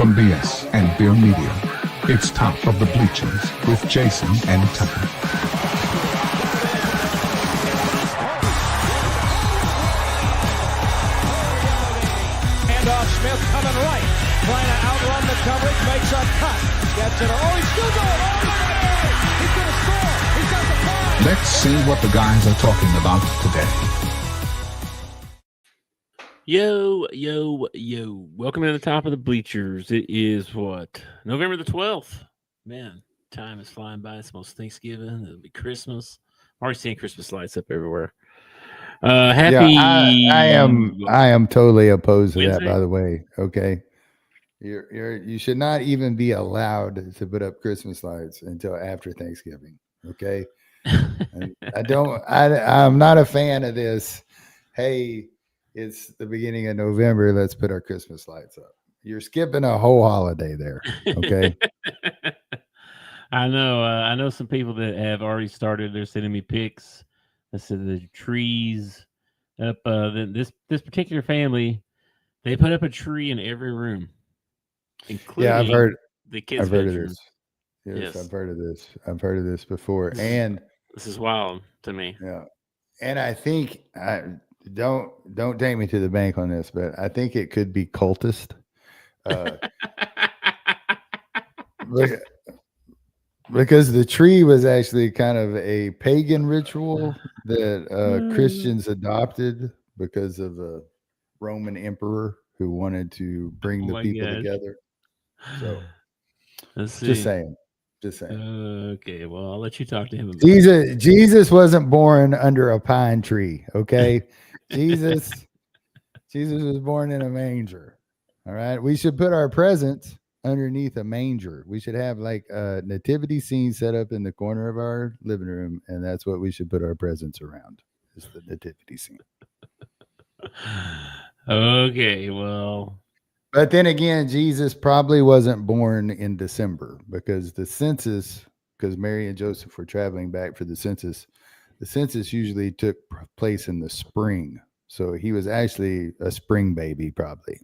From BS and Beer Media, it's Top of the Bleachers with Jason and Tucker. Handoff, Smith coming right, trying to outrun the coverage, makes a cut, gets it. Oh, he's still going. Oh, he's going to score. He's got the five. Let's see what the guys are talking about today. Yo. Welcome to the Top of the Bleachers. It is what? November the 12th. Man, time is flying by. It's almost Thanksgiving. It'll be Christmas. I'm already seeing Christmas lights up everywhere. Happy. Yeah, I am totally opposed to Wednesday? that, by the way. Okay. You should not even be allowed to put up Christmas lights until after Thanksgiving. Okay. And I'm not a fan of this. Hey, it's the beginning of November. Let's put our Christmas lights up. You're skipping a whole holiday there. Okay. I know some people that have already started. They're sending me pics. I said the trees up. This particular family, they put up a tree in every room, including I've heard the kids. I've heard of this. Yes, I've heard of this. I've heard of this before. And this is wild to me. yeah. And I think don't take me to the bank on this, but I think it could be cultist. Because the tree was actually kind of a pagan ritual that Christians adopted because of a Roman emperor who wanted to bring the people together. So let's see. Just saying. Okay, well, I'll let you talk to him about Jesus wasn't born under a pine tree. Okay. Jesus was born in a manger. All right. We should put our presents underneath a manger. We should have like a nativity scene set up in the corner of our living room, and that's what we should put our presents around, is the nativity scene. Okay, well, but then again, Jesus probably wasn't born in December because Mary and Joseph were traveling back for the census usually took place in the spring, so he was actually a spring baby probably.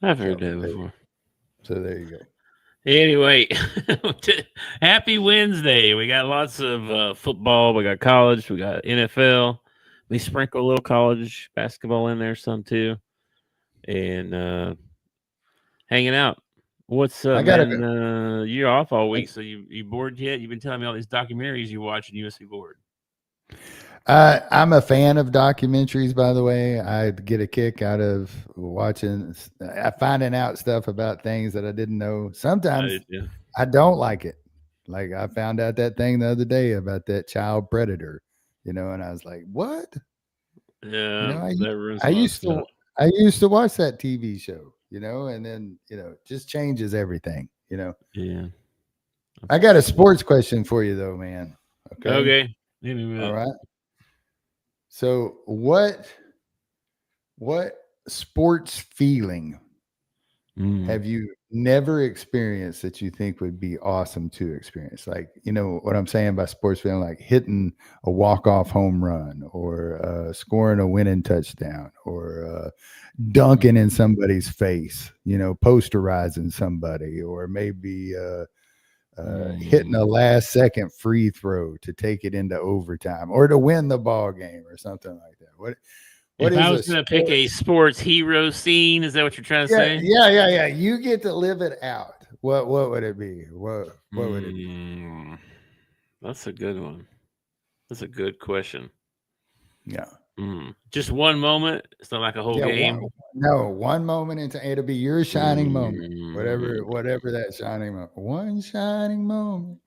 I've heard that before. So there you go. Anyway, happy Wednesday. We got lots of football. We got college. We got NFL. We sprinkle a little college basketball in there some too. And hanging out. What's up, man? You're off all week, so you bored yet? You've been telling me all these documentaries you watch and you must be bored. I'm a fan of documentaries, by the way. I get a kick out of finding out stuff about things that I didn't know. Sometimes I don't like it. Like I found out that thing the other day about that child predator, and I was like, what? Yeah. I used to watch that TV show, and then, it just changes everything, Yeah. I got a sports question for you though, man. Okay. All right. So what sports feeling have you never experienced that you think would be awesome to experience? Like, what I'm saying by sports feeling, like hitting a walk-off home run or scoring a winning touchdown or dunking in somebody's face, posterizing somebody, or maybe hitting a last second free throw to take it into overtime or to win the ball game or something like that. What if I was going to pick a sports hero scene, is that what you're trying to say? Yeah. You get to live it out. What would it be? What would it be? That's a good one. That's a good question. Yeah. Just one moment. It's not like a whole game. One moment it'll be your shining moment. Whatever that shining moment. One shining moment.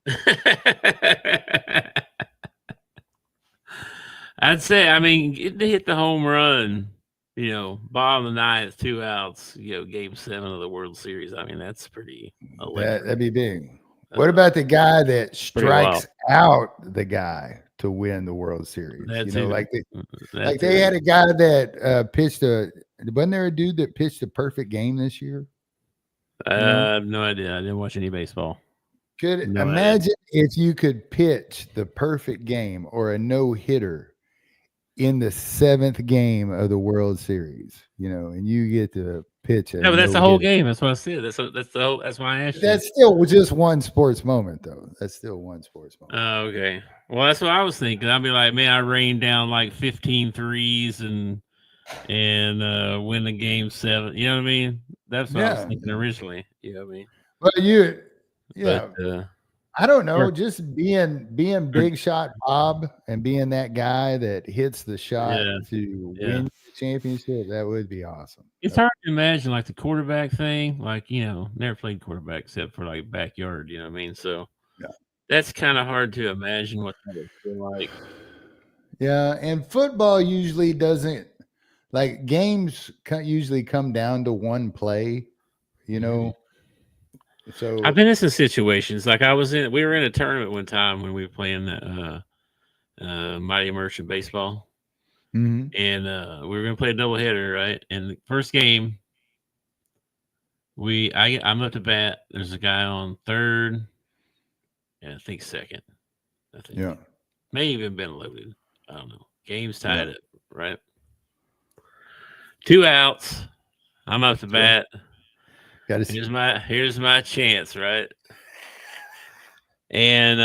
I'd say, getting to hit the home run, bottom of the ninth, 2 outs, game 7 of the World Series. That's pretty electric. That'd be big. What about the guy that strikes out the guy to win the World Series? They had a guy that pitched wasn't there a dude that pitched a perfect game this year? I have no idea. I didn't watch any baseball. Imagine if you could pitch the perfect game or a no-hitter in the 7th game of the World Series, and you get to pitch a No, but that's the whole no-hitter. game. That's what I said. That's the whole. That's why I asked you. That's still just one sports moment, though. That's still one sports moment. Oh, okay. Well, that's what I was thinking. I'd be like, man, I rained down like 15 threes and win the game 7. You know what I mean? That's what I was thinking originally. You know what I mean? But But, I don't know. Just being Big Shot Bob and being that guy that hits the shot to win the championship, that would be awesome. It's hard to imagine like the quarterback thing. Like, never played quarterback except for like backyard. You know what I mean? So that's kind of hard to imagine what that would feel like. Yeah, and football usually doesn't, like, games usually come down to one play, So I've been in some situations like we were in a tournament one time when we were playing the Mighty Merchant baseball, and we were going to play a doubleheader, right? And the first game, I'm up to bat. There's a guy on third, and I think second. May even been loaded. I don't know. Game's tied up, right? 2 outs. I'm up to bat. Here's my chance, right? And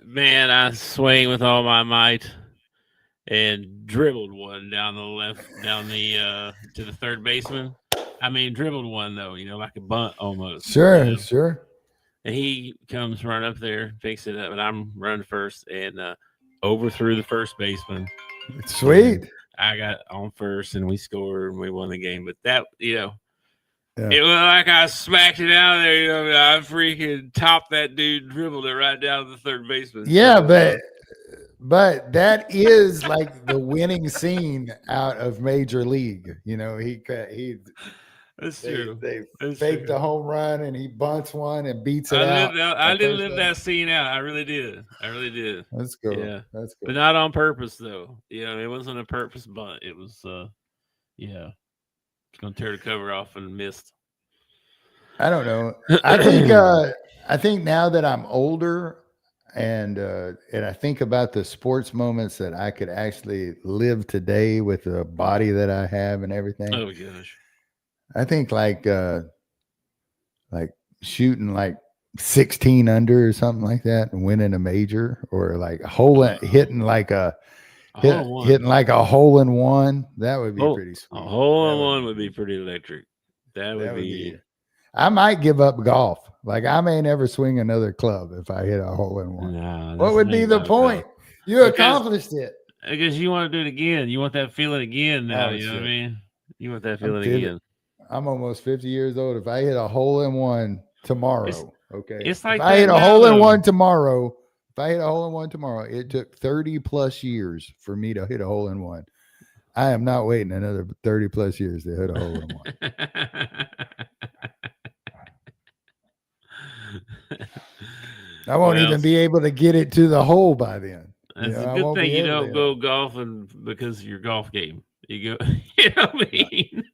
man, I swing with all my might and dribbled one down the to the third baseman. I mean, dribbled one though, like a bunt almost. Sure. And he comes running up there, picks it up, and I'm running first and overthrew the first baseman. Sweet. I got on first, and we scored, and we won the game. But that, it was like I smacked it out of there. I freaking topped that dude, dribbled it right down to the third baseman. Yeah, but that is like the winning scene out of Major League. That's true. They faked a home run, and he bunts one and beats it out. I did live that scene out. I really did. That's good. Yeah, that's good. But not on purpose, though. It wasn't a purpose bunt. It was, it's gonna tear the cover off and missed. I don't know. I think now that I'm older, and I think about the sports moments that I could actually live today with the body that I have and everything. Oh gosh. I think like shooting like 16 under or something like that and winning a major, or like hitting like a hole in one. That would be pretty sweet. A hole in one would be pretty electric. That would be. I might give up golf. Like, I may never swing another club if I hit a hole in one. No, what would be the point? You accomplished it. Because you want to do it again. You want that feeling again now. You know what I mean? You want that feeling again. I'm almost 50 years old. If I hit a hole in one tomorrow, it's like if I hit a hole in one tomorrow, it took 30 plus years for me to hit a hole in one. I am not waiting another 30 plus years to hit a hole in one. I won't even be able to get it to the hole by then. That's a good thing you don't go golfing because of your golf game. You go, what I mean?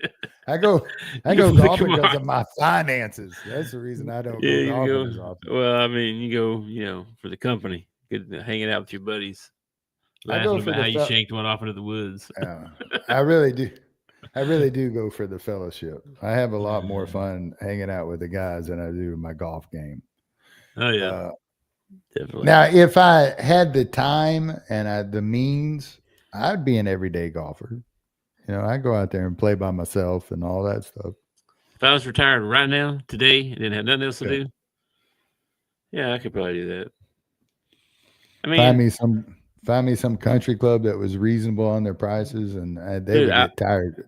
I go golfing because of my finances. That's the reason I don't go golfing as often. Well, I mean, you go, for the company, good hanging out with your buddies, laughing about how you shanked one off into the woods. I really do. I really do go for the fellowship. I have a lot more fun hanging out with the guys than I do in my golf game. Oh yeah, definitely. Now, if I had the time and the means, I'd be an everyday golfer. I go out there and play by myself and all that stuff. If I was retired right now, today, and didn't have nothing else to do, I could probably do that. I mean, find me some country club that was reasonable on their prices, and they would get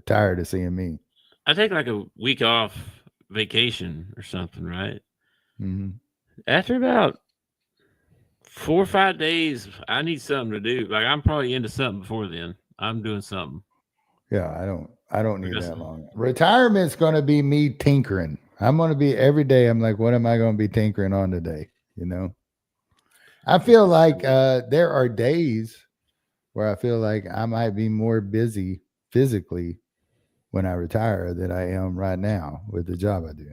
tired of seeing me. I take like a week off vacation or something, right? Mm-hmm. After about 4 or 5 days, I need something to do. Like, I'm probably into something before then. I'm doing something. Yeah, I don't need that long. Retirement's going to be me tinkering. I'm going to be every day. I'm like, what am I going to be tinkering on today? I feel like there are days where I feel like I might be more busy physically when I retire than I am right now with the job I do.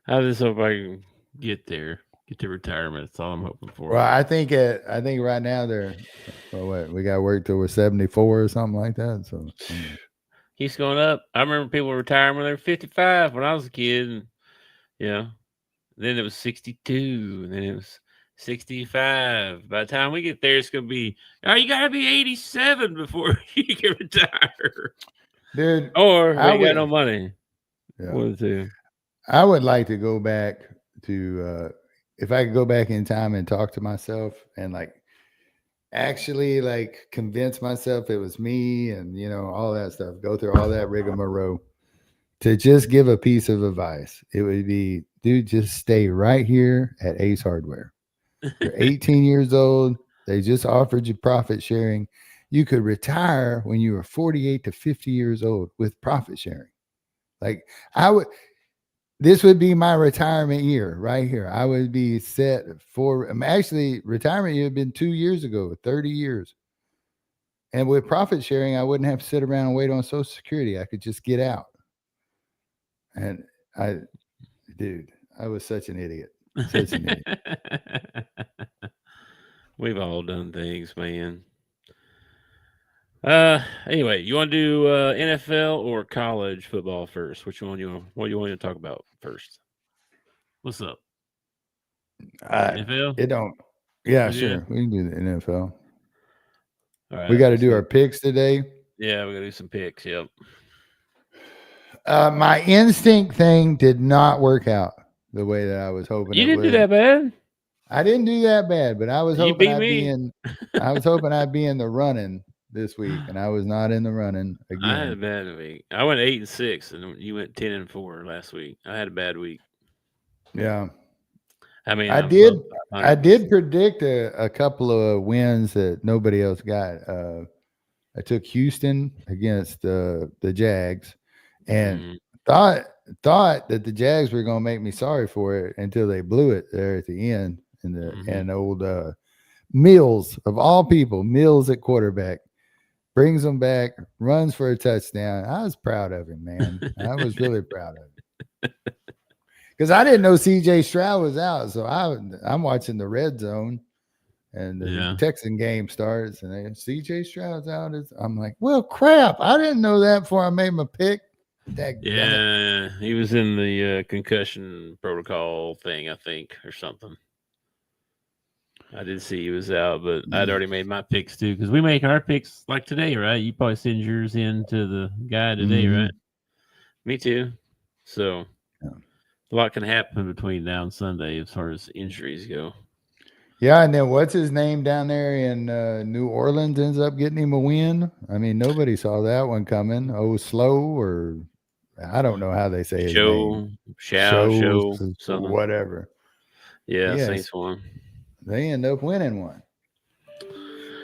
I just hope I can get there. Get to retirement. That's all I'm hoping for. Well, I think right now they're we got to work till we're 74 or something like that. So Keeps going up. I remember people retiring when they were 55 when I was a kid. And, then it was 62, and then it was 65. By the time we get there, it's going to be, you got to be 87 before you can retire. Dude. Or you got no money. Yeah. One of the two. I would like to go back to, if I could go back in time and talk to myself and actually convince myself it was me and, all that stuff, go through all that rigmarole to just give a piece of advice. It would be, dude, just stay right here at Ace Hardware. You're 18 years old. They just offered you profit sharing. You could retire when you were 48 to 50 years old with profit sharing. This would be my retirement year right here. I would be set for, actually, retirement year had been 2 years ago, 30 years. And with profit sharing, I wouldn't have to sit around and wait on Social Security. I could just get out. And I was such an idiot. Such an idiot. We've all done things, man. Anyway, you want to do NFL or college football first? Which one what do you want to talk about first? What's up? NFL? It don't. Yeah, sure. We can do the NFL. All right. We got to do our picks today. Yeah, we got to do some picks. Yep. My instinct thing did not work out the way that I was hoping. You didn't do that bad. I didn't do that bad, but I was hoping I'd be in the running this week, and I was not in the running again. I had a bad week. I went 8-6, and you went 10-4 last week. I had a bad week. Yeah. I mean, I did predict a couple of wins that nobody else got. I took Houston against the Jags, and thought that the Jags were going to make me sorry for it until they blew it there at the end. And old Mills, of all people, Mills at quarterback, brings them back, runs for a touchdown. I was proud of him, man. I was really proud of him. Because I didn't know C.J. Stroud was out. So I'm watching the red zone, and the Texan game starts, and C.J. Stroud's out. I'm like, well, crap. I didn't know that before I made my pick. He was in the concussion protocol thing, I think, or something. I did see he was out, but I'd already made my picks too, because we make our picks like today, right? You probably send yours in to the guy today, right? Me too. So a lot can happen between now and Sunday as far as injuries go. Yeah, and then what's his name down there in New Orleans ends up getting him a win. I mean, nobody saw that one coming. Slow, or I don't know how they say his name. Show, something. Whatever. Yeah, Saints won. They end up winning one.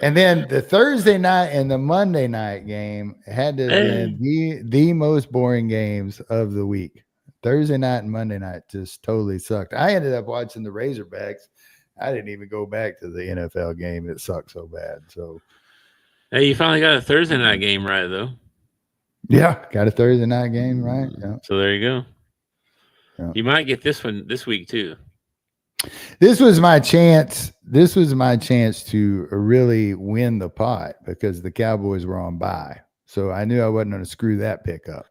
And then the Thursday night and the Monday night game had to have been the most boring games of the week. Thursday night and Monday night just totally sucked. I ended up watching the Razorbacks. I didn't even go back to the NFL game. It sucked so bad. So, hey, you finally got a Thursday night game right, though. Yeah, got a Thursday night game right. Yeah. So there you go. Yeah. You might get this one this week too. This was my chance. This was my chance to really win the pot because the Cowboys were on bye. So I knew I wasn't going to screw that pick up.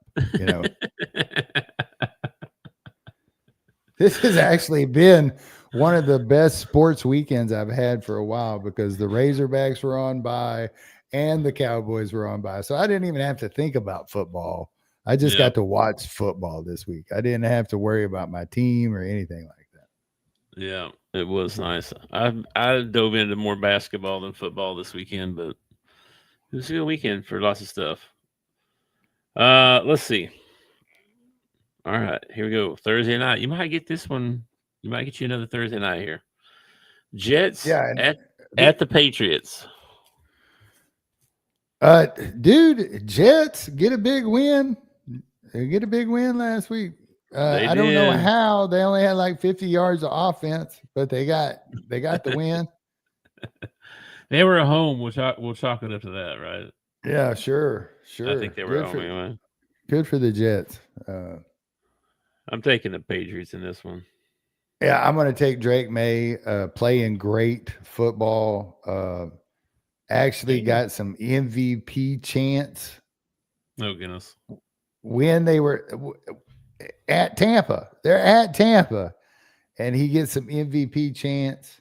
This has actually been one of the best sports weekends I've had for a while because the Razorbacks were on bye and the Cowboys were on bye. So I didn't even have to think about football. I just got to watch football this week. I didn't have to worry about my team or anything like that. Yeah, it was nice. I dove into more basketball than football this weekend, but it was a good weekend for lots of stuff. Let's see. All right, here we go. Thursday night. You might get this one. You might get you another Thursday night here. Jets at the Patriots. Dude, Jets get a big win. They get a big win last week. I don't know how they only had like 50 yards of offense, but they got the win. They were at home. We'll chalk it up to that, right? Yeah, sure. I think they were at home anyway. Good for the Jets. I'm taking the Patriots in this one. Yeah, I'm going to take Drake May, playing great football. Actually got some MVP chance. Oh, goodness. When they were at Tampa. They're at Tampa, and he gets some MVP chance.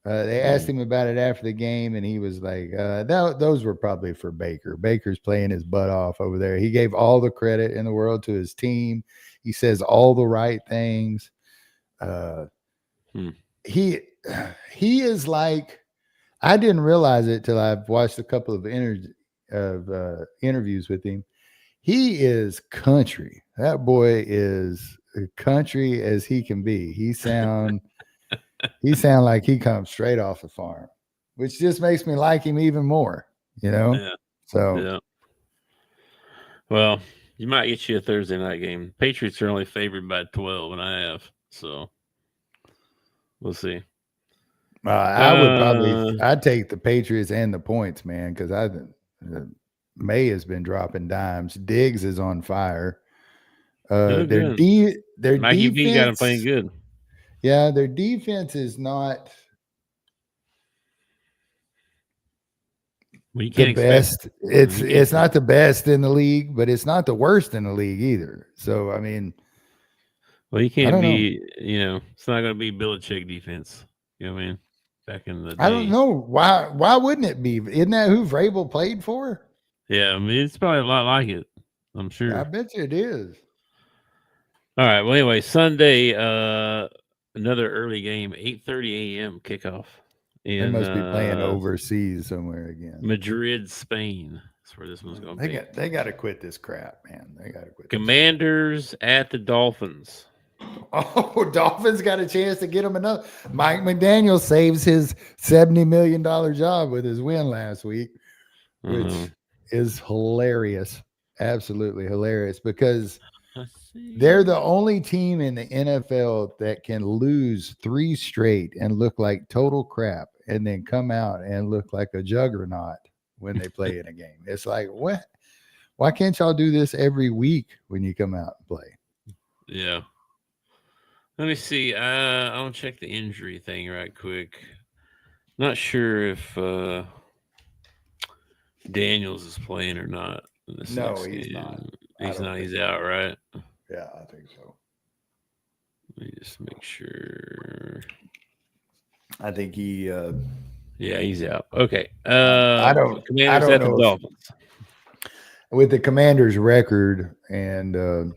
They asked him about it after the game, and he was like, those were probably for Baker. Baker's playing his butt off over there. He gave all the credit in the world to his team. He says all the right things. He is like, I didn't realize it till I've watched a couple of interviews with him. He is country. That boy is country as he can be. He sound like he comes straight off the farm, which just makes me like him even more, Yeah. So, yeah. Well, you might get you a Thursday night game. Patriots are only favored by 12.5, so we'll see. I'd take the Patriots and the points, man, because May has been dropping dimes. Diggs is on fire. Their Mikey defense V got him playing good. Yeah, their defense is not the best. It's not the best in the league, but it's not the worst in the league either. So, I mean, well, you can't be, it's not going to be Belichick defense. You know what I mean? Back in the day. I don't know why. Why wouldn't it be? Isn't that who Vrabel played for? Yeah, I mean, it's probably a lot like it. I'm sure. I bet you it is. All right. Well, anyway, Sunday, another early game, 8:30 a.m. kickoff. They must be playing overseas somewhere again. Madrid, Spain. That's where this one's going to be. They got to quit this crap, man. They got to quit. Commanders at the Dolphins. Oh, Dolphins got a chance to get him another. Mike McDaniel saves his $70 million job with his win last week, which is hilarious. Absolutely hilarious, because they're the only team in the NFL that can lose 3 straight and look like total crap and then come out and look like a juggernaut when they play in a game. It's like, what? Why can't y'all do this every week when you come out and play? Yeah. Let me see. I'll check the injury thing right quick. Not sure if Daniels is playing or not. No, he's not. He's not. He's out, right? Yeah, I think so. Let me just make sure. I think he. Yeah, he's out. Okay. Commanders at the Dolphins. With the Commanders' record and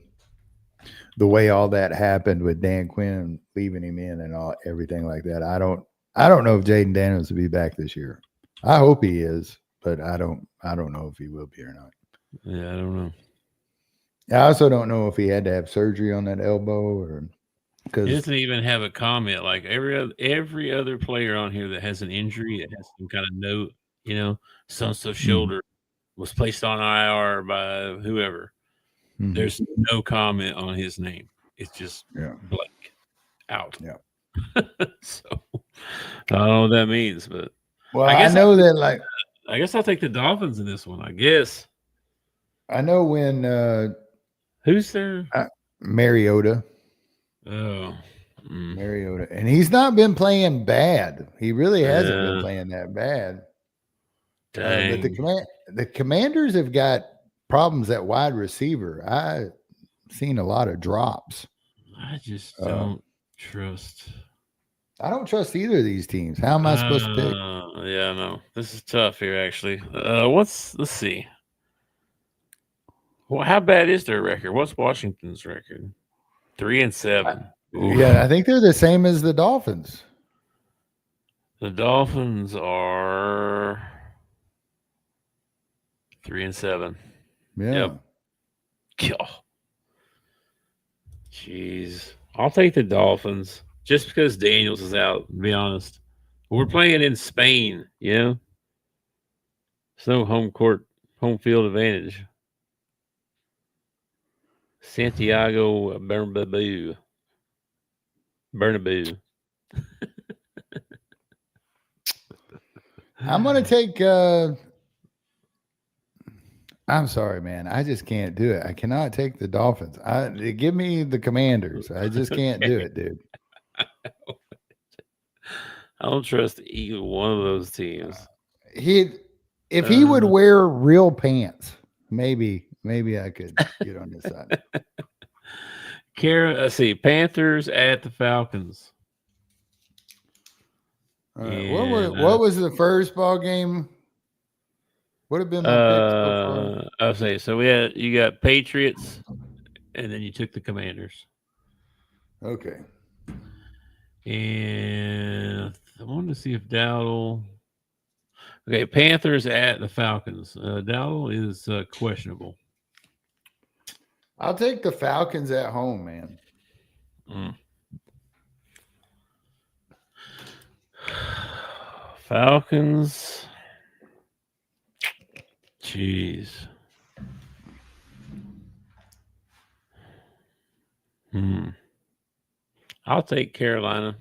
the way all that happened with Dan Quinn leaving him in and everything like that, I don't know if Jaden Daniels will be back this year. I hope he is, but I don't know if he will be or not. Yeah, I don't know. I also don't know if he had to have surgery on that elbow or because he doesn't even have a comment like every other player on here that has an injury that has some kind of note, so shoulder was placed on IR by whoever. Mm-hmm. There's no comment on his name. It's just blank out. Yeah. So I don't know what that means, but I know I guess I'll take the Dolphins in this one. I guess. I know when who's there? Mariota. Oh, Mariota, and he's not been playing bad. He really hasn't been playing that bad. But the Commanders have got problems at wide receiver. I've seen a lot of drops. I just don't trust. I don't trust either of these teams. How am I supposed to pick? Yeah, no, this is tough here. Actually, let's see. Well, how bad is their record? What's Washington's record? 3-7. Yeah, I think they're the same as the Dolphins. The Dolphins are 3-7. Yeah. Yep. Jeez. I'll take the Dolphins just because Daniels is out, to be honest. We're playing in Spain, There's no home field advantage. Santiago Bernabeu. I'm going to take I'm sorry, man. I just can't do it. I cannot take the Dolphins. Give me the Commanders. I just can't do it, dude. I don't trust either one of those teams. If he would wear real pants, maybe I could get on his side. Let's see, Panthers at the Falcons. All right. What was the first ball game? What have been my picks so far? I'll say so. You got Patriots, and then you took the Commanders. Okay. And I wanted to see if Dowdle. Okay, Panthers at the Falcons. Dowdle is questionable. I'll take the Falcons at home, man. Falcons. Jeez. I'll take Carolina.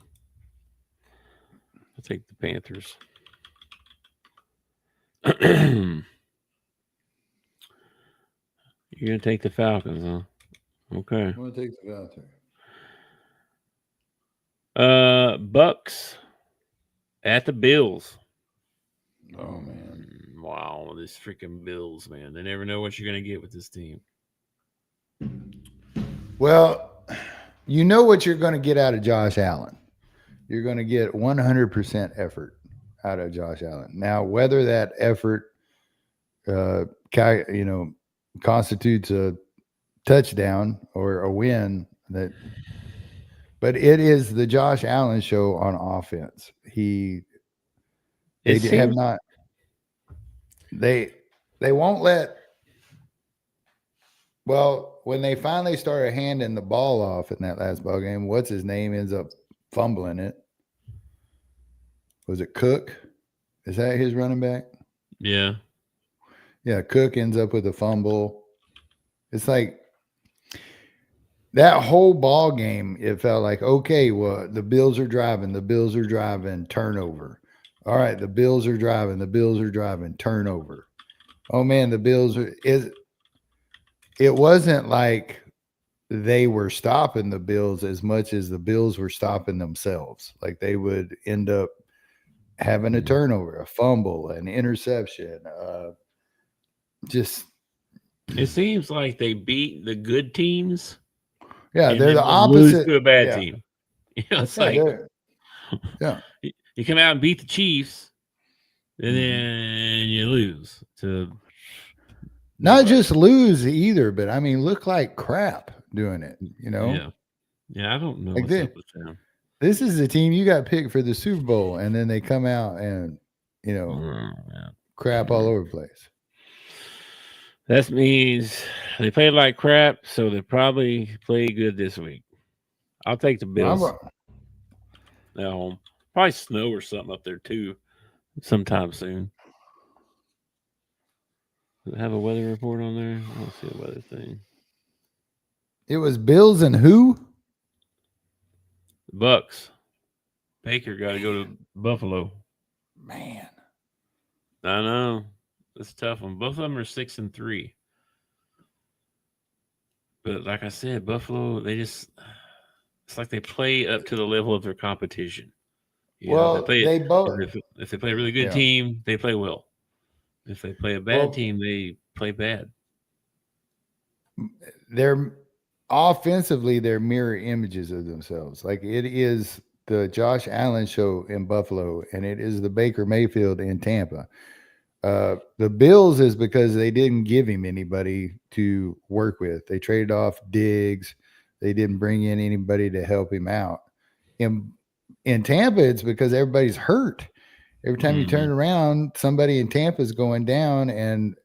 I'll take the Panthers. You're going to take the Falcons, huh? Okay. I'm going to take the Falcons. Bucks at the Bills. Oh, man. Wow, this freaking Bills, man. They never know what you're going to get with this team. Well, you know what you're going to get out of Josh Allen. You're going to get 100% effort out of Josh Allen. Now, whether that effort, constitutes a touchdown or a win, but it is the Josh Allen show on offense. They won't let. Well, when they finally started handing the ball off in that last ball game, what's his name ends up fumbling it. Was it Cook? Is that his running back? Yeah. Yeah, Cook ends up with a fumble. It's like that whole ball game, it felt like, okay, well, the Bills are driving, turnover. All right, the Bills are driving, turnover. Oh, man, the Bills are – it wasn't like they were stopping the Bills as much as the Bills were stopping themselves. Like they would end up having a turnover, a fumble, an interception. It seems like they beat the good teams. Yeah, they're the opposite to a bad team. You know, it's like you come out and beat the Chiefs, and then you lose to not just lose either, but I mean, look like crap doing it. You know? Yeah. I don't know like what's up with them. This is the team you got picked for the Super Bowl, and then they come out and crap all over the place. That means they played like crap, so they probably play good this week. I'll take the Bills at home. Probably snow or something up there too, sometime soon. Does it have a weather report on there? I don't see a weather thing. It was Bills and who? The Bucks. Baker got to go to Buffalo. Man, I know. It's a tough one. Both of them are 6-3. But like I said, Buffalo, it's like they play up to the level of their competition. If they play a really good team, they play well. If they play a bad team, they play bad. They're offensively, they're mirror images of themselves. Like it is the Josh Allen show in Buffalo, and it is the Baker Mayfield in Tampa. The Bills is because they didn't give him anybody to work with. They traded off Diggs. They didn't bring in anybody to help him out. In Tampa, it's because everybody's hurt. Every time you turn around, somebody in Tampa is going down, and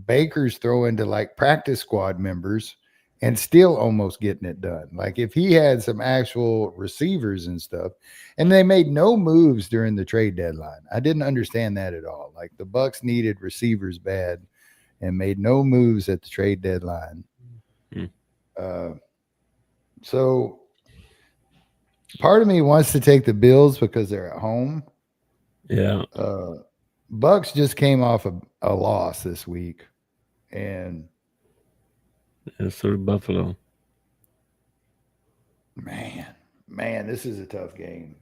Baker's throwing to like practice squad members and still almost getting it done. Like if he had some actual receivers and stuff, and they made no moves during the trade deadline. I didn't understand that at all. Like the Bucks needed receivers bad and made no moves at the trade deadline. So part of me wants to take the Bills because they're at home. Yeah. Bucks just came off a loss this week, and so did Buffalo. Man, this is a tough game.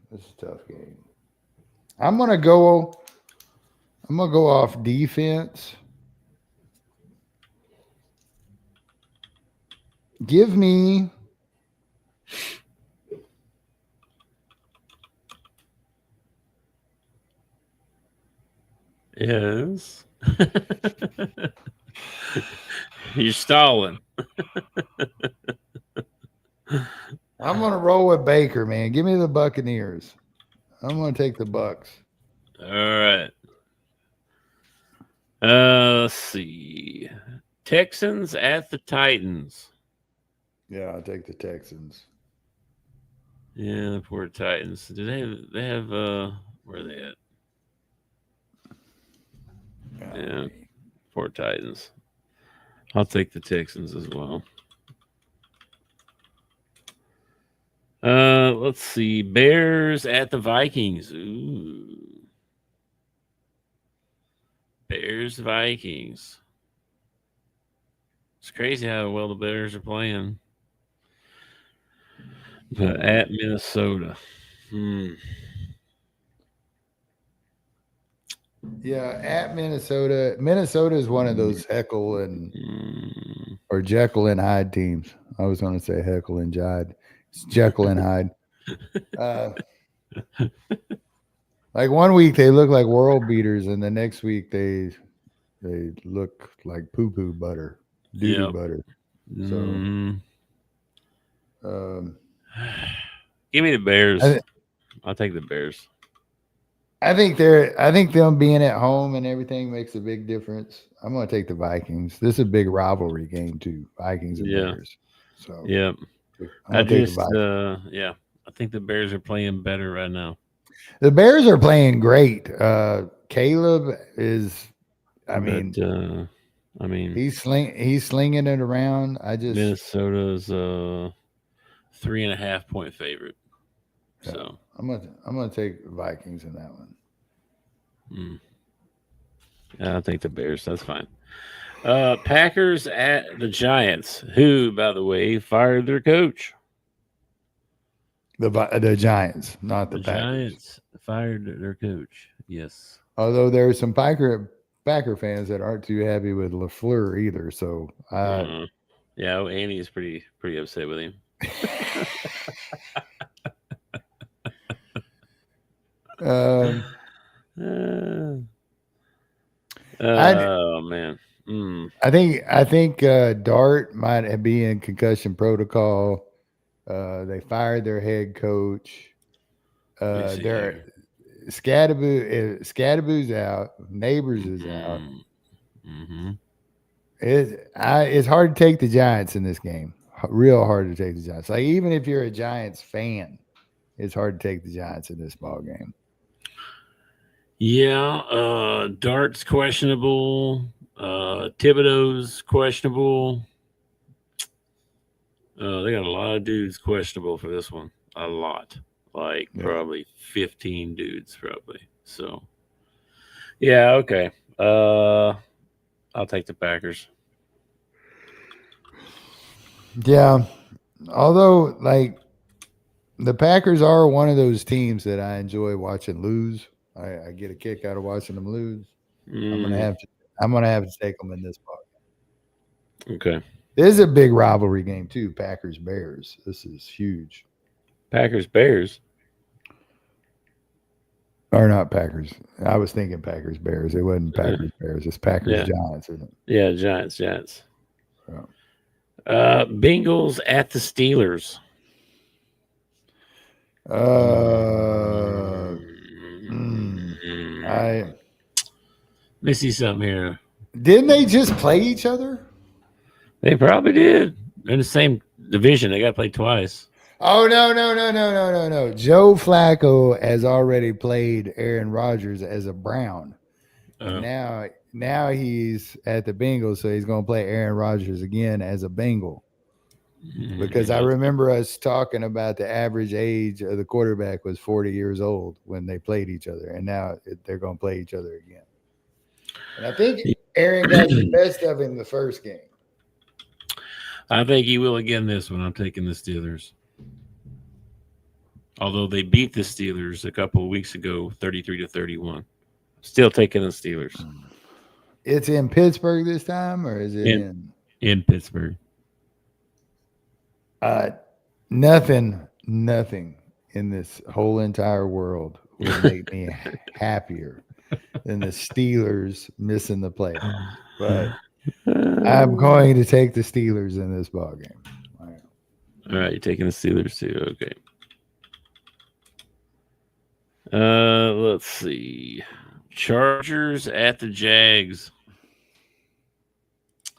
I'm gonna go off defense. Give me Yes. You're stalling. I'm gonna roll with Baker, man. Give me the Buccaneers. I'm gonna take the Bucks. All right. Let's see. Texans at the Titans. Yeah, I'll take the Texans. Yeah, the poor Titans. Do they have where are they at? Yeah, poor Titans. I'll take the Texans as well. Let's see. Bears at the Vikings. Ooh. Bears Vikings. It's crazy how well the Bears are playing. But at Minnesota. Yeah, at Minnesota. Minnesota is one of those Heckle and or Jekyll and Hyde teams. I was going to say Heckle and Jide. It's Jekyll and Hyde. Like one week they look like world beaters, and the next week they look like poo poo butter, doo butter. So, give me the Bears. I'll take the Bears. I think them being at home and everything makes a big difference. I'm going to take the Vikings. This is a big rivalry game too, Vikings and Bears. So yeah, I think the Bears are playing better right now. The Bears are playing great. Caleb is, he's slinging it around. Minnesota's 3.5 point favorite. Yeah, so I'm gonna take the Vikings in that one. Yeah, I'll take the Bears. That's fine. Packers at the Giants, who, by the way, fired their coach. The Giants, not the Packers. Giants fired their coach. Yes. Although there are some Packer fans that aren't too happy with LaFleur either. So yeah, Andy is pretty upset with him. Oh man. I think Dart might be in concussion protocol. They fired their head coach. Scadaboo's out. Neighbors is out. It's hard to take the Giants in this game. Real hard to take the Giants. Like even if you're a Giants fan, it's hard to take the Giants in this ball game. Yeah, Dart's questionable. Thibodeau's questionable. They got a lot of dudes questionable for this one. A lot. Probably 15 dudes, probably. So, yeah, okay. I'll take the Packers. Yeah. Although, the Packers are one of those teams that I enjoy watching lose. I get a kick out of watching them lose. I'm gonna have to take them in this ball game. Okay. This is a big rivalry game too. Packers Bears. This is huge. Packers Bears. Or not Packers. I was thinking Packers Bears. It wasn't Packers Bears. It's Packers Giants, isn't it? Yeah, Giants. Yeah. Bengals at the Steelers. Let me see something here. Didn't they just play each other? They probably did. They're in the same division. They got to play twice. Oh, no. Joe Flacco has already played Aaron Rodgers as a Brown. Now he's at the Bengals, so he's going to play Aaron Rodgers again as a Bengal. Because I remember us talking about the average age of the quarterback was 40 years old when they played each other, and now they're going to play each other again. And I think Aaron got the best of him the first game. I think he will again this one. I'm taking the Steelers. Although they beat the Steelers a couple of weeks ago, 33-31. Still taking the Steelers. It's in Pittsburgh this time, or is it in Pittsburgh? Nothing in this whole entire world would make me happier than the Steelers missing the playoff. But I'm going to take the Steelers in this ball game. All right, you're taking the Steelers too. Okay. Let's see. Chargers at the Jags.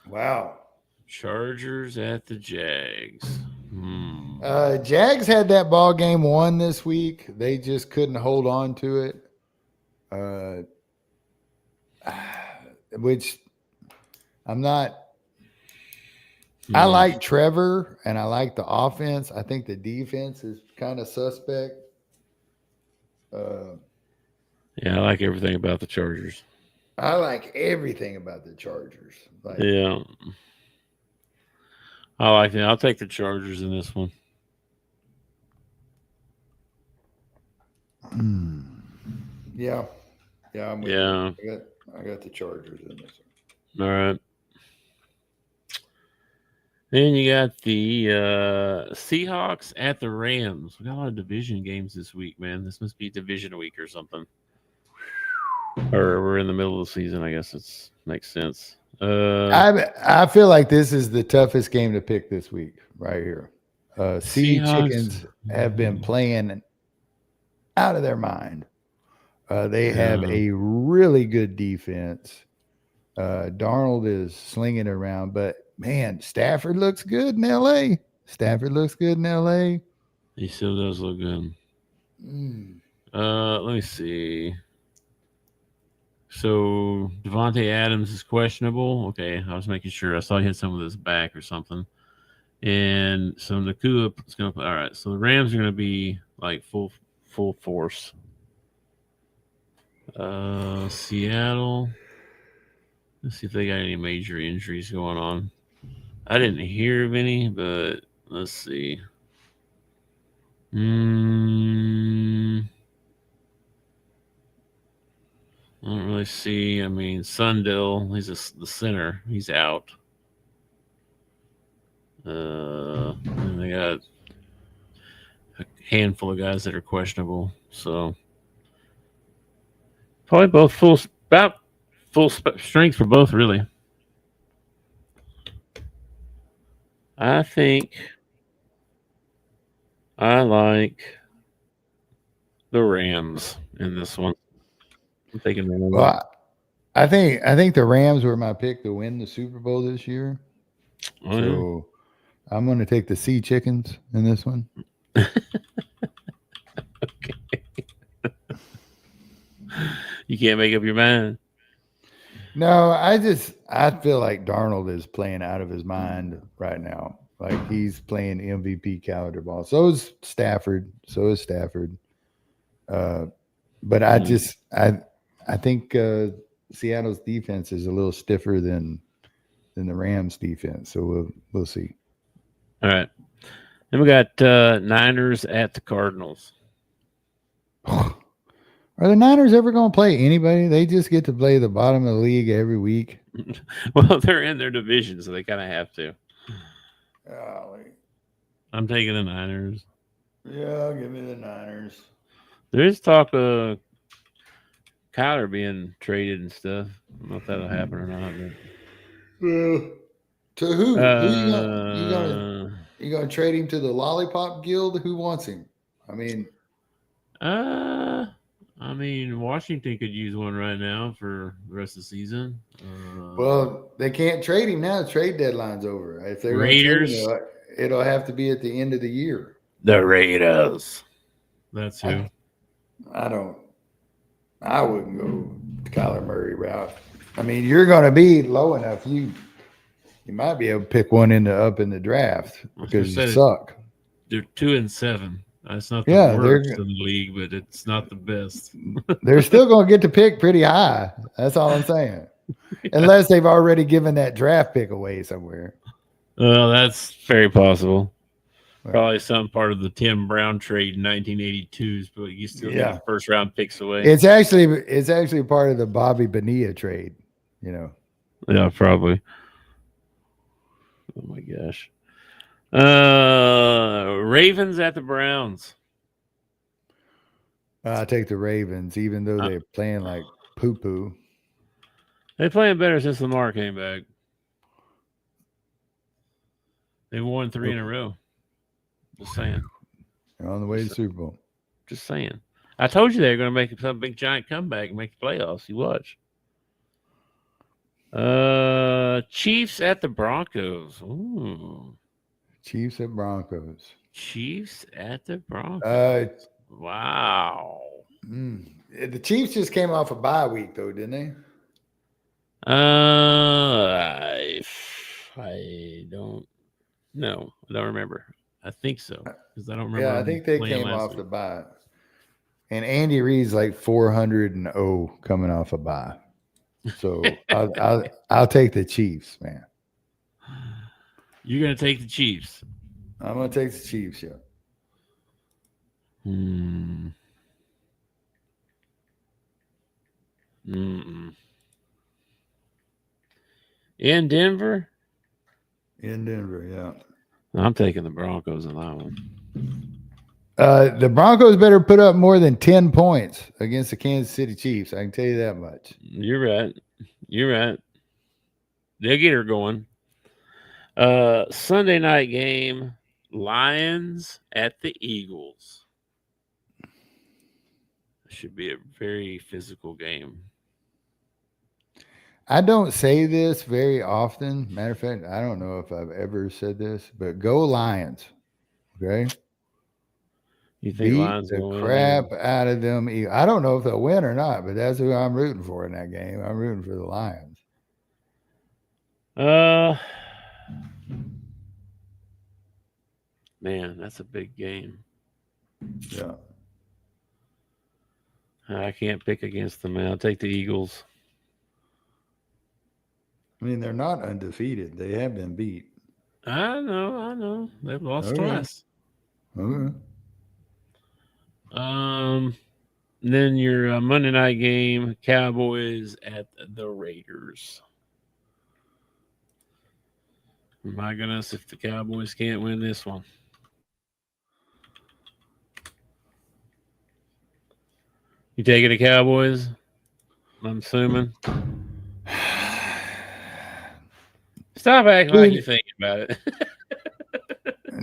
Wow. Chargers at the Jags. Jags had that ball game won this week. They just couldn't hold on to it. Which I'm not. I like Trevor and I like the offense. I think the defense is kind of suspect. Yeah, I like everything about the Chargers. I like everything about the Chargers. Yeah. I like it. I'll take the Chargers in this one. Yeah. Yeah, I'm with you. I got the Chargers in this one. All right. Then you got the Seahawks at the Rams. We got a lot of division games this week, man. This must be division week or something. Or we're in the middle of the season, I guess. It makes sense. I feel like this is the toughest game to pick this week, right here. Sea Chickens have been playing out of their mind. They have a really good defense. Darnold is slinging it around, but man, Stafford looks good in LA. He still does look good. Let me see. So Devontae Adams is questionable. Okay, I was making sure. I saw he had some of this back or something. And so Nakua is going to play. All right, so the Rams are going to be like full force. Seattle. Let's see if they got any major injuries going on. I didn't hear of any, but let's see. I don't really see. I mean, Sundell, he's the center. He's out. And they got a handful of guys that are questionable. So probably both full strength for both, really. I think I like the Rams in this one. I'm taking them. Well, I think the Rams were my pick to win the Super Bowl this year. So I'm going to take the Sea Chickens in this one. Okay. You can't make up your mind. No, I feel like Darnold is playing out of his mind right now. Like he's playing MVP caliber ball. So is Stafford. But I think Seattle's defense is a little stiffer than the Rams defense. So we'll see. All right. Then we got Niners at the Cardinals. Are the Niners ever going to play anybody? They just get to play the bottom of the league every week. Well, they're in their division, so they kind of have to. I'm taking the Niners. Yeah, give me the Niners. There is talk of Kyler being traded and stuff. I don't know if that'll happen or not. But... To who? Who you gonna trade him to the Lollipop Guild? Who wants him? I mean, Washington could use one right now for the rest of the season. Well, they can't trade him now. The trade deadline's over. If they're Raiders, him, it'll have to be at the end of the year. The Raiders. That's who. I wouldn't go the Kyler Murray route. I mean, you're going to be low enough. You might be able to pick one up in the draft because you suck. They're 2-7. That's not the worst in the league, but it's not the best. They're still going to get to pick pretty high. That's all I'm saying. Yeah. Unless they've already given that draft pick away somewhere. Well, that's very possible. Probably some part of the Tim Brown trade in 1982s, but you still Yeah. get first round picks away. It's actually part of the Bobby Bonilla trade, you know. Yeah, probably. Oh my gosh. Ravens at the Browns. I take the Ravens, even though they're playing like poo poo. They're playing better since Lamar came back. They won 3 in a row. Just saying. They're on the way to the Super Bowl. Just saying. I told you they were going to make some big giant comeback and make the playoffs. You watch. Chiefs at the Broncos. Ooh. Chiefs at Broncos. Chiefs at the Broncos. Wow. The Chiefs just came off a bye week, though, didn't they? I don't know. I don't remember. I think so because I don't remember. Yeah, I think they came off the bye. And Andy Reid's like 400-0 coming off a bye. So I'll take the Chiefs, man. You're gonna take the Chiefs. I'm gonna take the Chiefs, yeah. In Denver? In Denver, yeah. I'm taking the Broncos in that one. The Broncos better put up more than 10 points against the Kansas City Chiefs. I can tell you that much. You're right. They'll get her going. Sunday night game, Lions at the Eagles. Should be a very physical game. I don't say this very often. Matter of fact, I don't know if I've ever said this, but go Lions. Okay? You think Beat Lions the will crap out of them. I don't know if they'll win or not, but that's who I'm rooting for in that game. I'm rooting for the Lions. Man, that's a big game. Yeah. I can't pick against them, man. I'll take the Eagles. I mean, they're not undefeated. They have been beat. I know. They've lost twice. Okay. Then your Monday night game, Cowboys at the Raiders. My goodness, if the Cowboys can't win this one. You taking the Cowboys? I'm assuming. Stop acting like you're thinking about it.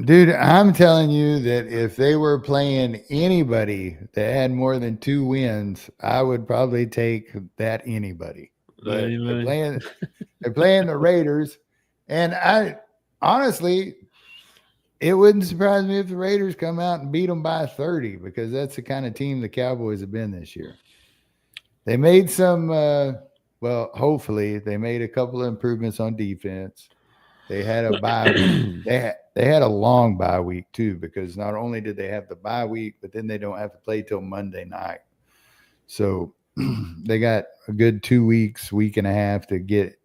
Dude, I'm telling you that if they were playing anybody that had more than 2 wins, I would probably take that anybody. But they're playing the Raiders. And I honestly, it wouldn't surprise me if the Raiders come out and beat them by 30 because that's the kind of team the Cowboys have been this year. They made some, hopefully they made a couple of improvements on defense. They had a bye week. They had a long bye week too, because not only did they have the bye week, but then they don't have to play till Monday night. So they got a good 2 weeks, week and a half to get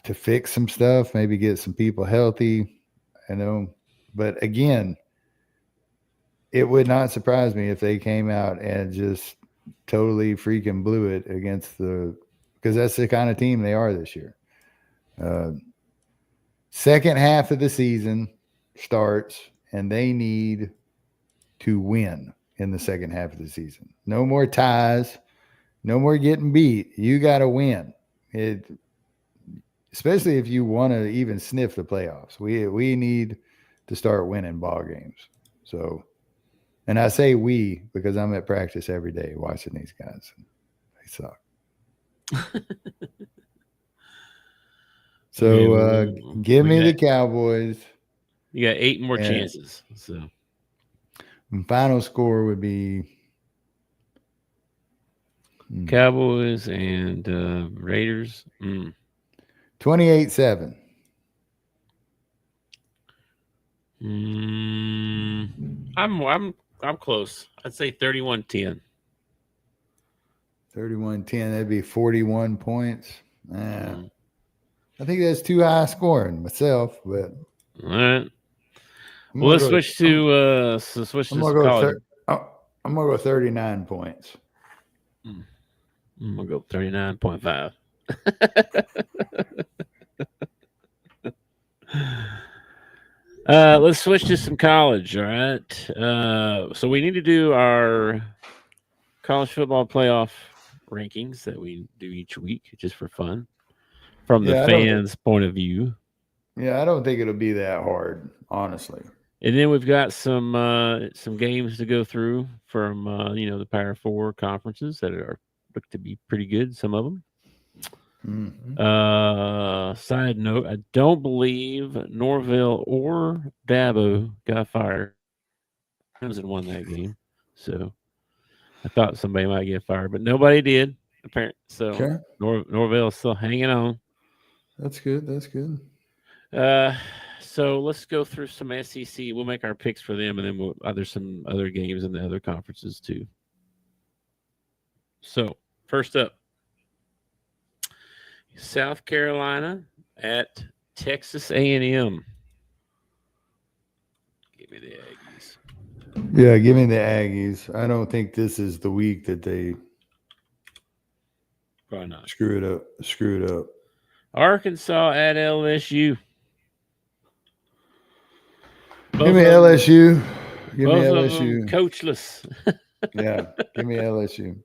to fix some stuff, maybe get some people healthy. I know, but again, it would not surprise me if they came out and just totally freaking blew it against because that's the kind of team they are this year. Second half of the season starts, and they need to win in the second half of the season. No more ties, no more getting beat. You got to win. Especially if you want to even sniff the playoffs. We need to start winning ball games. So, and I say we because I'm at practice every day watching these guys. They suck. So give me the Cowboys. You got 8 more chances. So final score would be Cowboys and Raiders. 28-7. I'm close. I'd say 31-10. 31-10. That'd be 41 points. I think that's too high scoring myself, but all right. Well, let's switch to college. I'm gonna go 39 points. I'm gonna go 39.5. Let's switch to some college. All right. So we need to do our college football playoff rankings that we do each week, just for fun, from the fans' point of view. Yeah, I don't think it'll be that hard, honestly. And then we've got some games to go through from the Power 4 conferences that look to be pretty good. Some of them. Mm-hmm. Side note: I don't believe Norville or Dabo got fired. Clemson won that game, so I thought somebody might get fired, but nobody did. Apparently, so Okay. Norville is still hanging on. That's good. That's good. So let's go through some SEC. We'll make our picks for them, and then there's some other games in the other conferences too. So first up, South Carolina at Texas A&M. Give me the Aggies. Yeah, give me the Aggies. I don't think this is the week that they probably not screw it up. Arkansas at LSU. Give me LSU. Give me Both LSU. of them coachless. Yeah, give me LSU.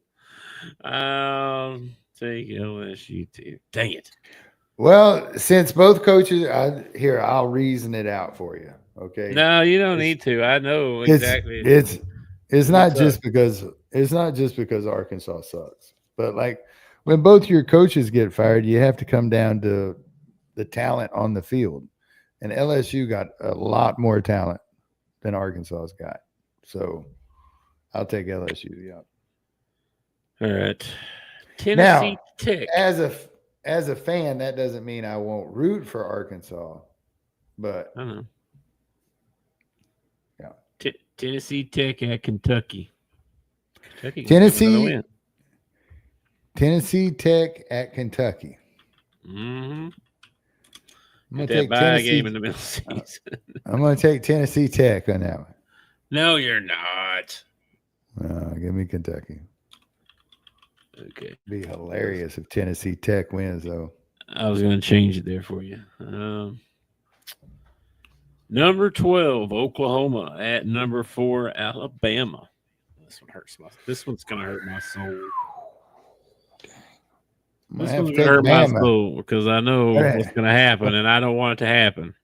Take LSU too. Dang it. Well, since both coaches, I'll reason it out for you. Okay. No, you don't need to. I know exactly. It's not just because Arkansas sucks, but like when both your coaches get fired, you have to come down to the talent on the field, and LSU got a lot more talent than Arkansas's got. So I'll take LSU. Yeah. All right. Tennessee Tech. As a fan, that doesn't mean I won't root for Arkansas, but I don't know. Yeah. Tennessee Tech at Kentucky. Tennessee Tech at Kentucky. Mm-hmm. I'm going to take Tennessee game in the middle of the season. I'm going to take Tennessee Tech on that one. No, you're not. Give me Kentucky. Okay. It'd be hilarious if Tennessee Tech wins, though. I was going to change it there for you. Number 12, Oklahoma at number 4, Alabama. This one's going to hurt my soul. This one's going to hurt my soul because I know what's going to happen, and I don't want it to happen.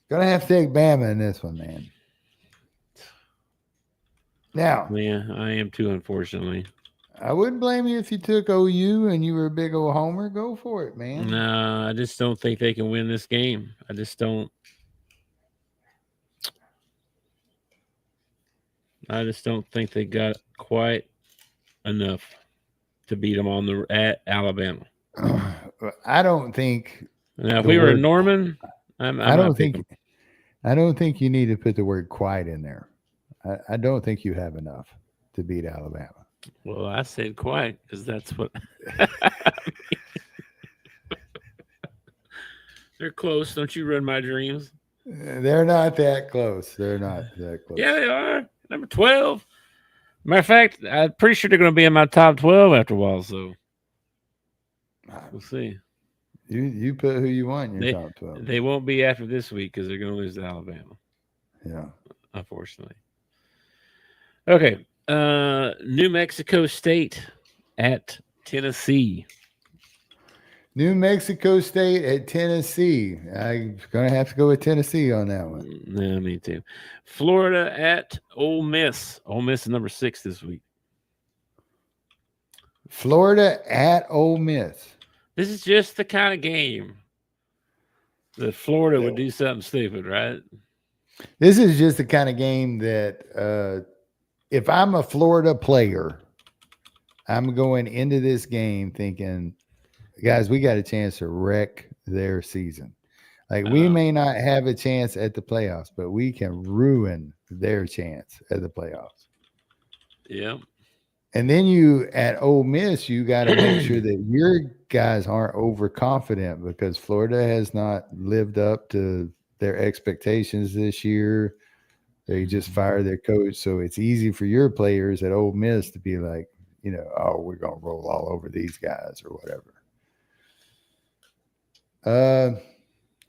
Going to have to take Bama in this one, man. Now. Yeah, I am too, unfortunately. I wouldn't blame you if you took OU and you were a big old homer. Go for it, man. No, I just don't think they can win this game. I just don't think they got quite enough to beat them at Alabama. I don't think. Now, if we were in Norman, I don't think you need to put the word "quite" in there. I don't think you have enough to beat Alabama. Well, I said quite because that's what they're close. Don't you run my dreams? They're not that close. They're not that close. Yeah, they are. Number 12. Matter of fact, I'm pretty sure they're going to be in my top 12 after a while. So we'll see. You put who you want in your top 12. They won't be after this week because they're going to lose to Alabama. Yeah, unfortunately. Okay. New Mexico State at Tennessee. New Mexico State at Tennessee. I'm going to have to go with Tennessee on that one. Yeah, me too. Florida at Ole Miss. Ole Miss is number 6 this week. Florida at Ole Miss. This is just the kind of game that Florida would do something stupid, right? This is just the kind of game that if I'm a Florida player, I'm going into this game thinking, guys, we got a chance to wreck their season. Like we may not have a chance at the playoffs, but we can ruin their chance at the playoffs. Yeah. And then at Ole Miss, you got to make sure that your guys aren't overconfident because Florida has not lived up to their expectations this year. They just fired their coach, so it's easy for your players at Ole Miss to be like, oh, we're gonna roll all over these guys or whatever.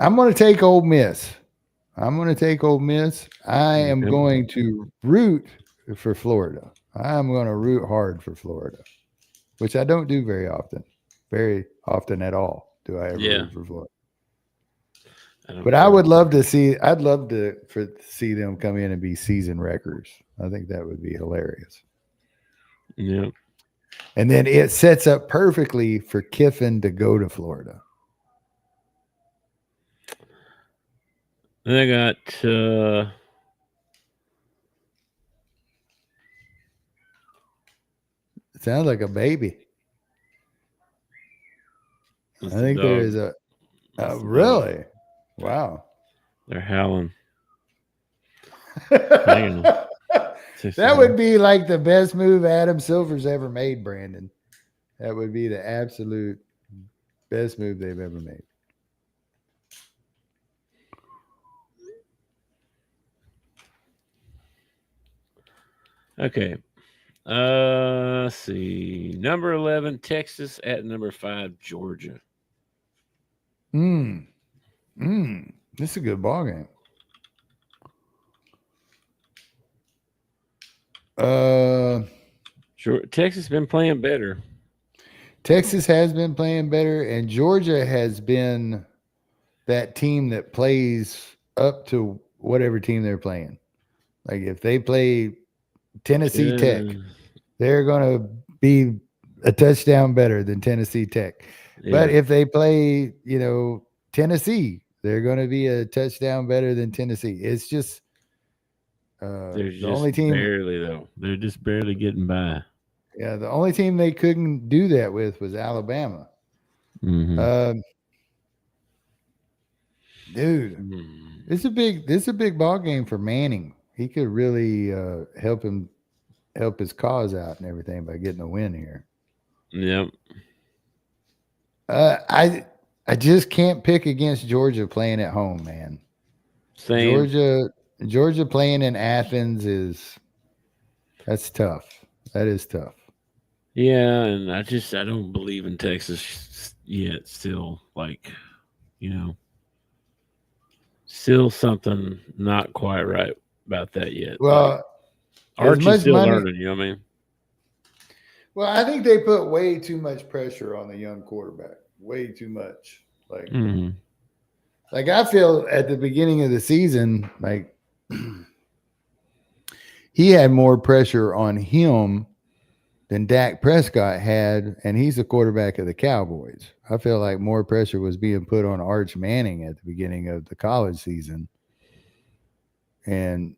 I'm gonna take Ole Miss. I am going to root for Florida. I'm going to root hard for Florida, which I don't do very often at all. Do I ever root for Florida? But I would love to see. I'd love to see them come in and be season wreckers. I think that would be hilarious. Yeah. And then it sets up perfectly for Kiffin to go to Florida. Then I got it sounds like a baby. I think there is a really? Wow. They're howling. That would be like the best move Adam Silver's ever made, Brandon. That would be the absolute best move they've ever made. Okay. Let's see. Number 11, Texas at number 5, Georgia. This is a good ball game. Sure. Texas has been playing better. Texas has been playing better, and Georgia has been that team that plays up to whatever team they're playing. Like if they play Tennessee Tech, they're going to be a touchdown better than Tennessee Tech. Yeah. But if they play, Tennessee, they're going to be a touchdown better than Tennessee. It's just they're the only team barely though. They're just barely getting by. Yeah, the only team they couldn't do that with was Alabama. Mm-hmm. Dude, this is a big ball game for Manning. He could really help his cause out and everything by getting a win here. Yep. I just can't pick against Georgia playing at home, man. Same. Georgia playing in Athens that's tough. That is tough. Yeah, and I don't believe in Texas yet. Still, still something not quite right about that yet. Well, Archie's still learning. You know what I mean? Well, I think they put way too much pressure on the young quarterback. Way too much. Like I feel at the beginning of the season, like he had more pressure on him than Dak Prescott had, and he's the quarterback of the Cowboys. I feel like more pressure was being put on Arch Manning at the beginning of the college season. And,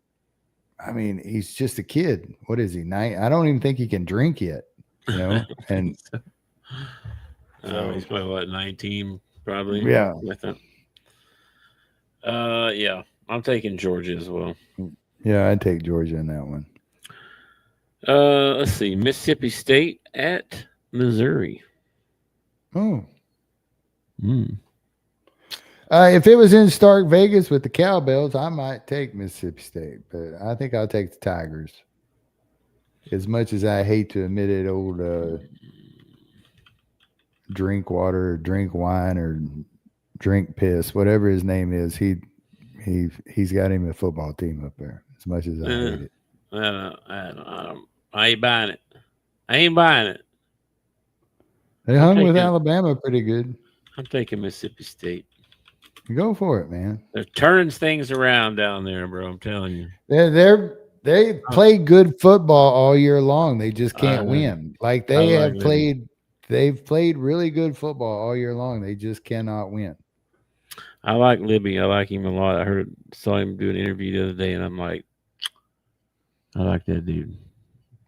I mean, he's just a kid. What is he, 9? I don't even think he can drink yet, And he's probably, 19 probably? Yeah. Yeah, I'm taking Georgia as well. Yeah, I'd take Georgia in that one. Let's see. Mississippi State at Missouri. Oh. If it was in Stark Vegas with the Cowbells, I might take Mississippi State, but I think I'll take the Tigers. As much as I hate to admit it, old drink water, or drink wine, or drink piss, whatever his name is, he's got him a football team up there. As much as I hate it. I ain't buying it. They hung with Alabama pretty good. I'm taking Mississippi State. Go for it, man. They're turning things around down there, bro. I'm telling you. They play good football all year long. They just can't win. Like they've played really good football all year long. They just cannot win. I like Libby. I like him a lot. I saw him do an interview the other day, and I'm like, I like that dude.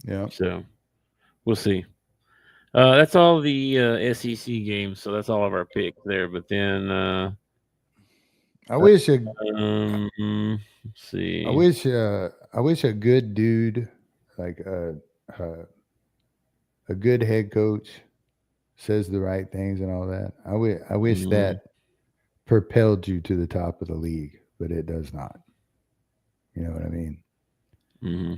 Yeah. So we'll see. That's all the SEC games. So that's all of our picks there. But then I wish let's see. I wish a good dude, like a good head coach, says the right things and all that. I wish that propelled you to the top of the league. but it does not. You know what I mean? Mm-hmm.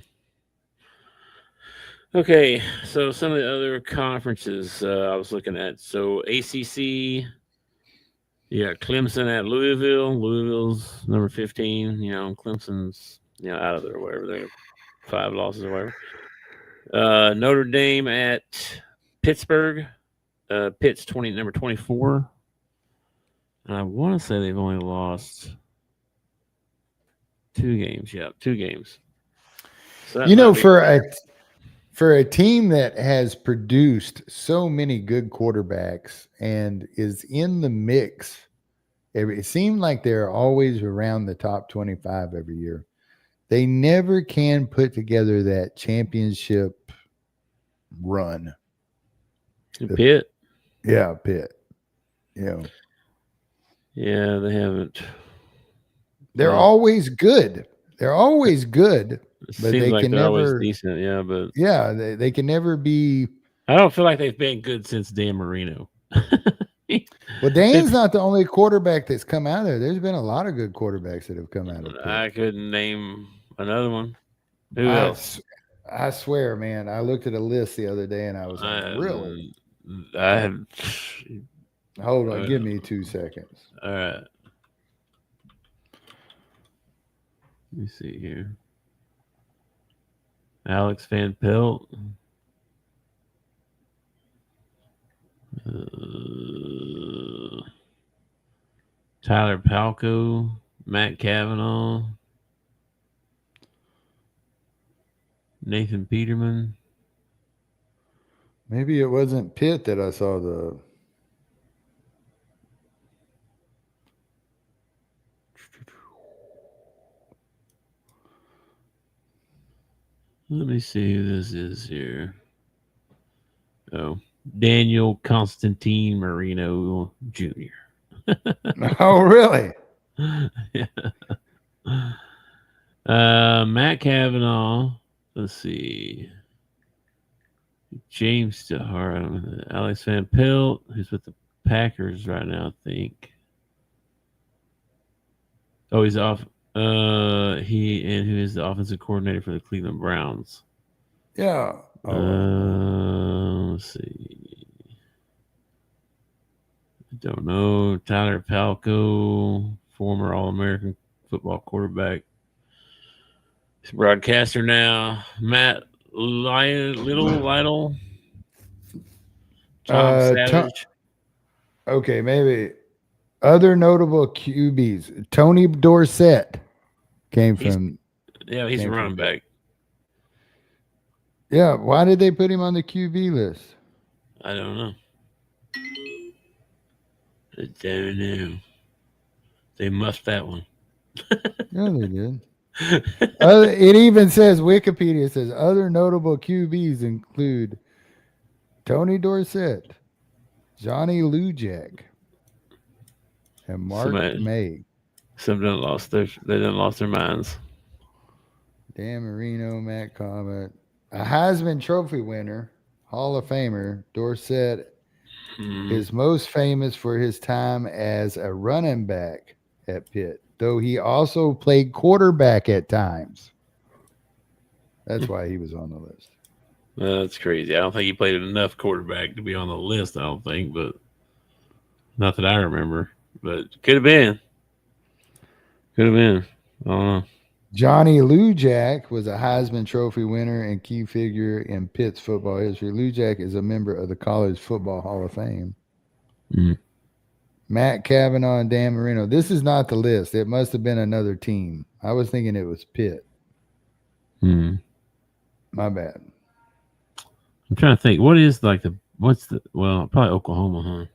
Okay, so some of the other conferences I was looking at. So ACC, Clemson at Louisville. Louisville's number 15. Clemson's out of there, or whatever. They have 5 losses or whatever. Notre Dame at Pittsburgh. Pitt's number 24. And I want to say they've only lost 2 games. Yeah, 2 games. So for a team that has produced so many good quarterbacks and is in the mix, it seemed like they're always around the top 25 every year. They never can put together that championship run. Pitt? Yeah, Pitt. Yeah, they haven't. They're always good. They're always good. But they like can they're never, always decent, but they can never be. I don't feel like they've been good since Dan Marino. Well, Dan's not the only quarterback that's come out of there. There's been a lot of good quarterbacks that have come out of Pitt. I couldn't name another one. Who else? I swear, man. I looked at a list the other day and I was like, really? I have. Hold on, give me 2 seconds. All right. Let me see here. Alex Van Pelt. Tyler Palco. Matt Cavanaugh. Nathan Peterman. Maybe it wasn't Pitt that I saw the. Let me see who this is here. Oh, Daniel Constantine Marino Jr. Oh, really? Yeah. Matt Cavanaugh. Let's see. James Stahar, Alex Van Pelt, who's with the Packers right now, I think. Oh, he's off. Who is the offensive coordinator for the Cleveland Browns? Yeah. Let's see. I don't know. Tyler Palco, former All-American football quarterback. He's a broadcaster now. Matt Lytle. Tom Savage. Okay, maybe. Other notable QBs. Tony Dorsett came from. He's a running back. Yeah, why did they put him on the QB list? I don't know. They muffed that one. Yeah, they did. It even says, Wikipedia says, other notable QBs include Tony Dorsett, Johnny Lujack, and Mark May. Some done lost their minds. Dan Marino, Matt Comet, a Heisman Trophy winner, Hall of Famer. Dorsett is most famous for his time as a running back at Pitt, though he also played quarterback at times. That's why he was on the list. That's crazy. I don't think he played enough quarterback to be on the list, I don't think, but not that I remember. But could have been. I don't know. Johnny Lujack was a Heisman Trophy winner and key figure in Pitt's football history. Lujack is a member of the College Football Hall of Fame. Matt Cavanaugh and Dan Marino. This is not the list. It must have been another team. I was thinking it was Pitt. My bad. I'm trying to think. Probably Oklahoma, huh?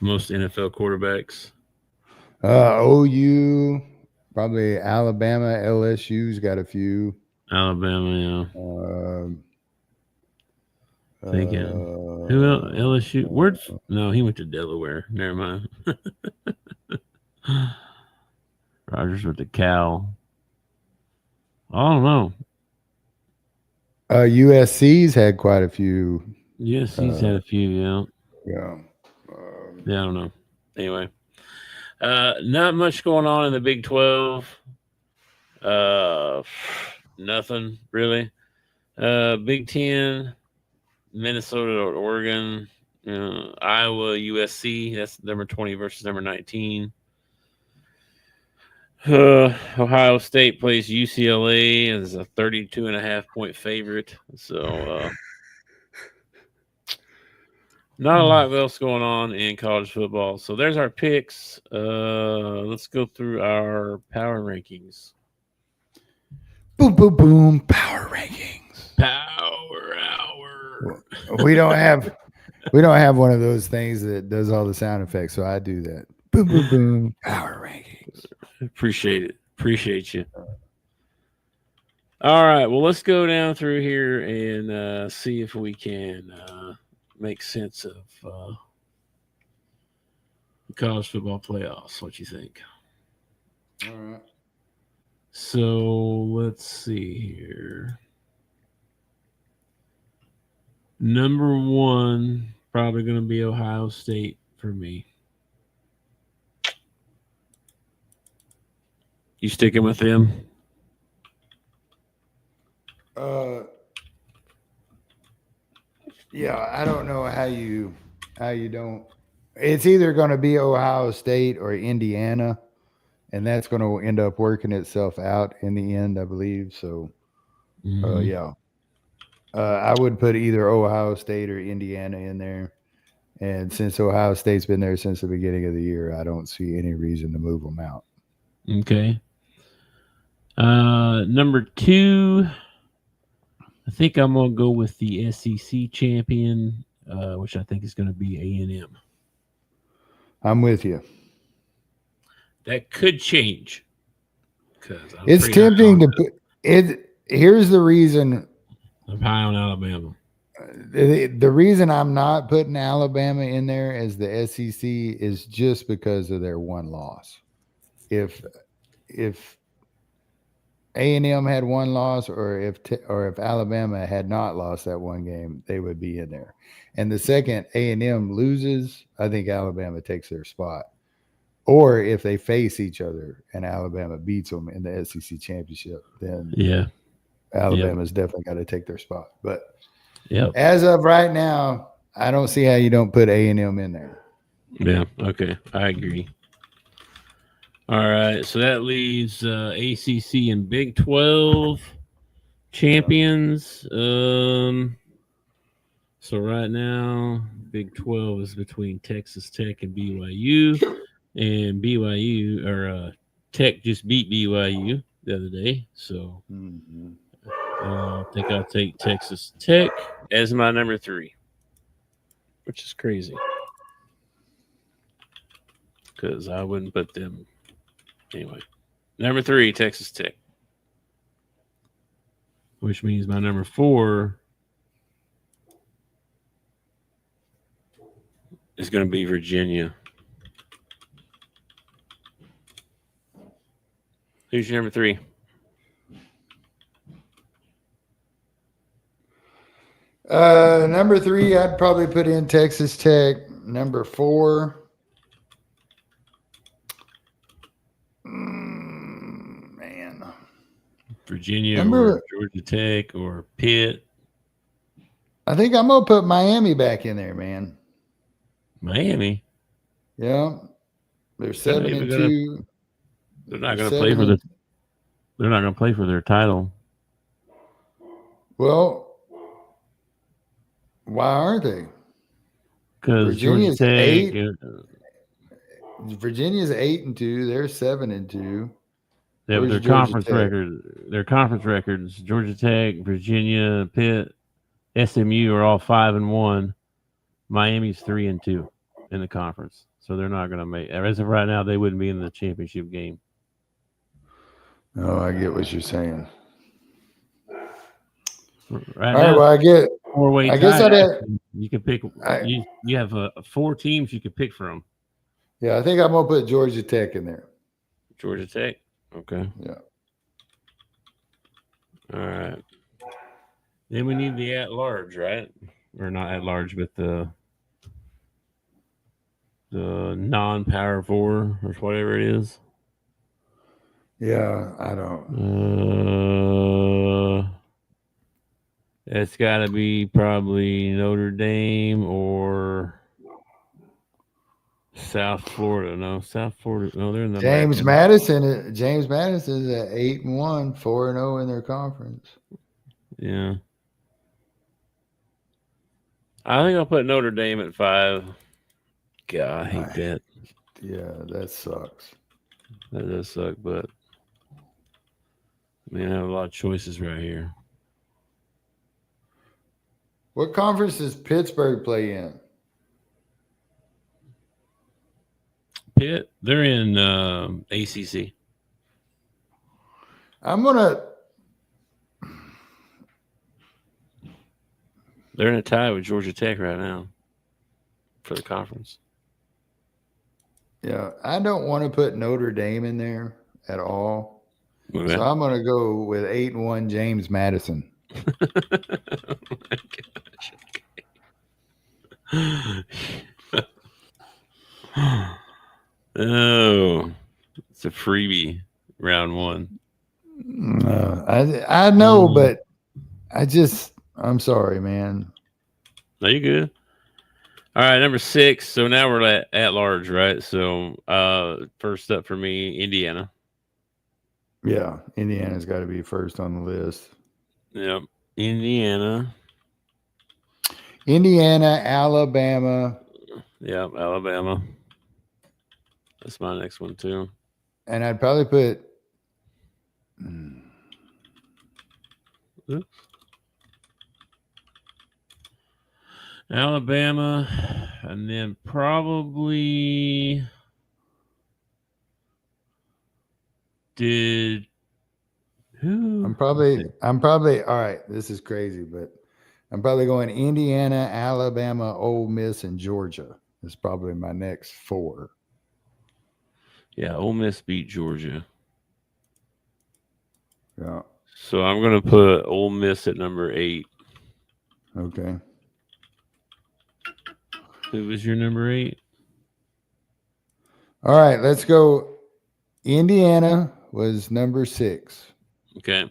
Most NFL quarterbacks. OU, probably Alabama, LSU's got a few. Alabama, yeah. Thinking. Who else? LSU? No, he went to Delaware. Never mind. Rogers with the Cal. I don't know. USC's had quite a few. USC's had a few, yeah. Yeah. I don't know. Anyway. Not much going on in the Big 12. Nothing really. Big 10, Minnesota or Oregon, Iowa, USC. That's number 20 versus number 19. Ohio State plays UCLA as a 32.5-point favorite. So not a lot else going on in college football. So there's our picks. Let's go through our power rankings. Boom, boom, boom. Power rankings. Power hour. We don't have one of those things that does all the sound effects, so I do that. Boom, boom, boom. Power rankings. Appreciate it. Appreciate you. All right. Well, let's go down through here and see if we can make sense of the college football playoffs. What you think? All right. So let's see here. Number 1, probably going to be Ohio State for me. You sticking with them? Yeah, I don't know how you don't. It's either going to be Ohio State or Indiana, and that's going to end up working itself out in the end, I believe. So, yeah, I would put either Ohio State or Indiana in there. And since Ohio State's been there since the beginning of the year, I don't see any reason to move them out. Okay. Number 2, I think I'm going to go with the SEC champion, which I think is going to be A&M. I'm with you. That could change. It's tempting to put it. Here's the reason. I'm high on Alabama. The reason I'm not putting Alabama in there as the SEC is just because of their one loss. If A&M had one loss, or if Alabama had not lost that one game, they would be in there. And the second A&M loses, I think Alabama takes their spot. Or if they face each other and Alabama beats them in the SEC championship, then Alabama's definitely got to take their spot. But as of right now, I don't see how you don't put A&M in there. Yeah, okay, I agree. All right, so that leaves ACC and Big 12 champions. So right now, Big 12 is between Texas Tech and BYU, and BYU or Tech just beat BYU the other day. So I think I'll take Texas Tech as my number 3, which is crazy because I wouldn't put them. Anyway, number 3, Texas Tech, which means my number 4 is going to be Virginia. Who's your number 3? Number 3, I'd probably put in Texas Tech. Number 4. Virginia or Georgia Tech or Pitt. I think I'm going to put Miami back in there, man. Miami? Yeah. They're 7-2. They're not going to play for the. They're not going to play for their title. Well, why aren't they? Because Virginia's 8. Virginia's 8-2. They're 7-2. They have their conference record. Their conference records: Georgia Tech, Virginia, Pitt, SMU are all 5-1. Miami's 3-2 in the conference, so they're not going to make. As of right now, they wouldn't be in the championship game. Oh, I get what you're saying. Right all now, right, well, I get. 4-way I guess I'd have, you can pick. You have 4 teams you can pick from. Yeah, I think I'm gonna put Georgia Tech in there. Georgia Tech. Okay. Yeah. All right. Then we need the at-large, right? Or not at-large, but the the non-power 4 or whatever it is. Yeah, I don't. It's got to be probably Notre Dame or South Florida. No, South Florida. No, they're in the James American. Madison is at 8-1, 4-0 in their conference. Yeah. I think I'll put Notre Dame at 5. God, I hate that. Yeah, that sucks. That does suck, but I have a lot of choices right here. What conference does Pittsburgh play in? Pitt, they're in ACC. They're in a tie with Georgia Tech right now for the conference. Yeah, I don't want to put Notre Dame in there at all. Okay. So I'm going to go with 8-1 James Madison. Oh my gosh. Oh, it's a freebie round 1. I know, but I'm sorry, man. No, you good. All right, number 6. So now we're at large, right? So first up for me, Indiana. Yeah, Indiana's got to be first on the list. Yep, Indiana, Alabama. Yep, Alabama. That's my next one too. And I'd probably put Alabama, and then probably who? I'm probably all right. This is crazy, but I'm probably going Indiana, Alabama, Ole Miss, and Georgia. It's probably my next 4. Yeah, Ole Miss beat Georgia. Yeah. So I'm going to put Ole Miss at number 8. Okay. Who was your number 8? All right, let's go. Indiana was number 6. Okay.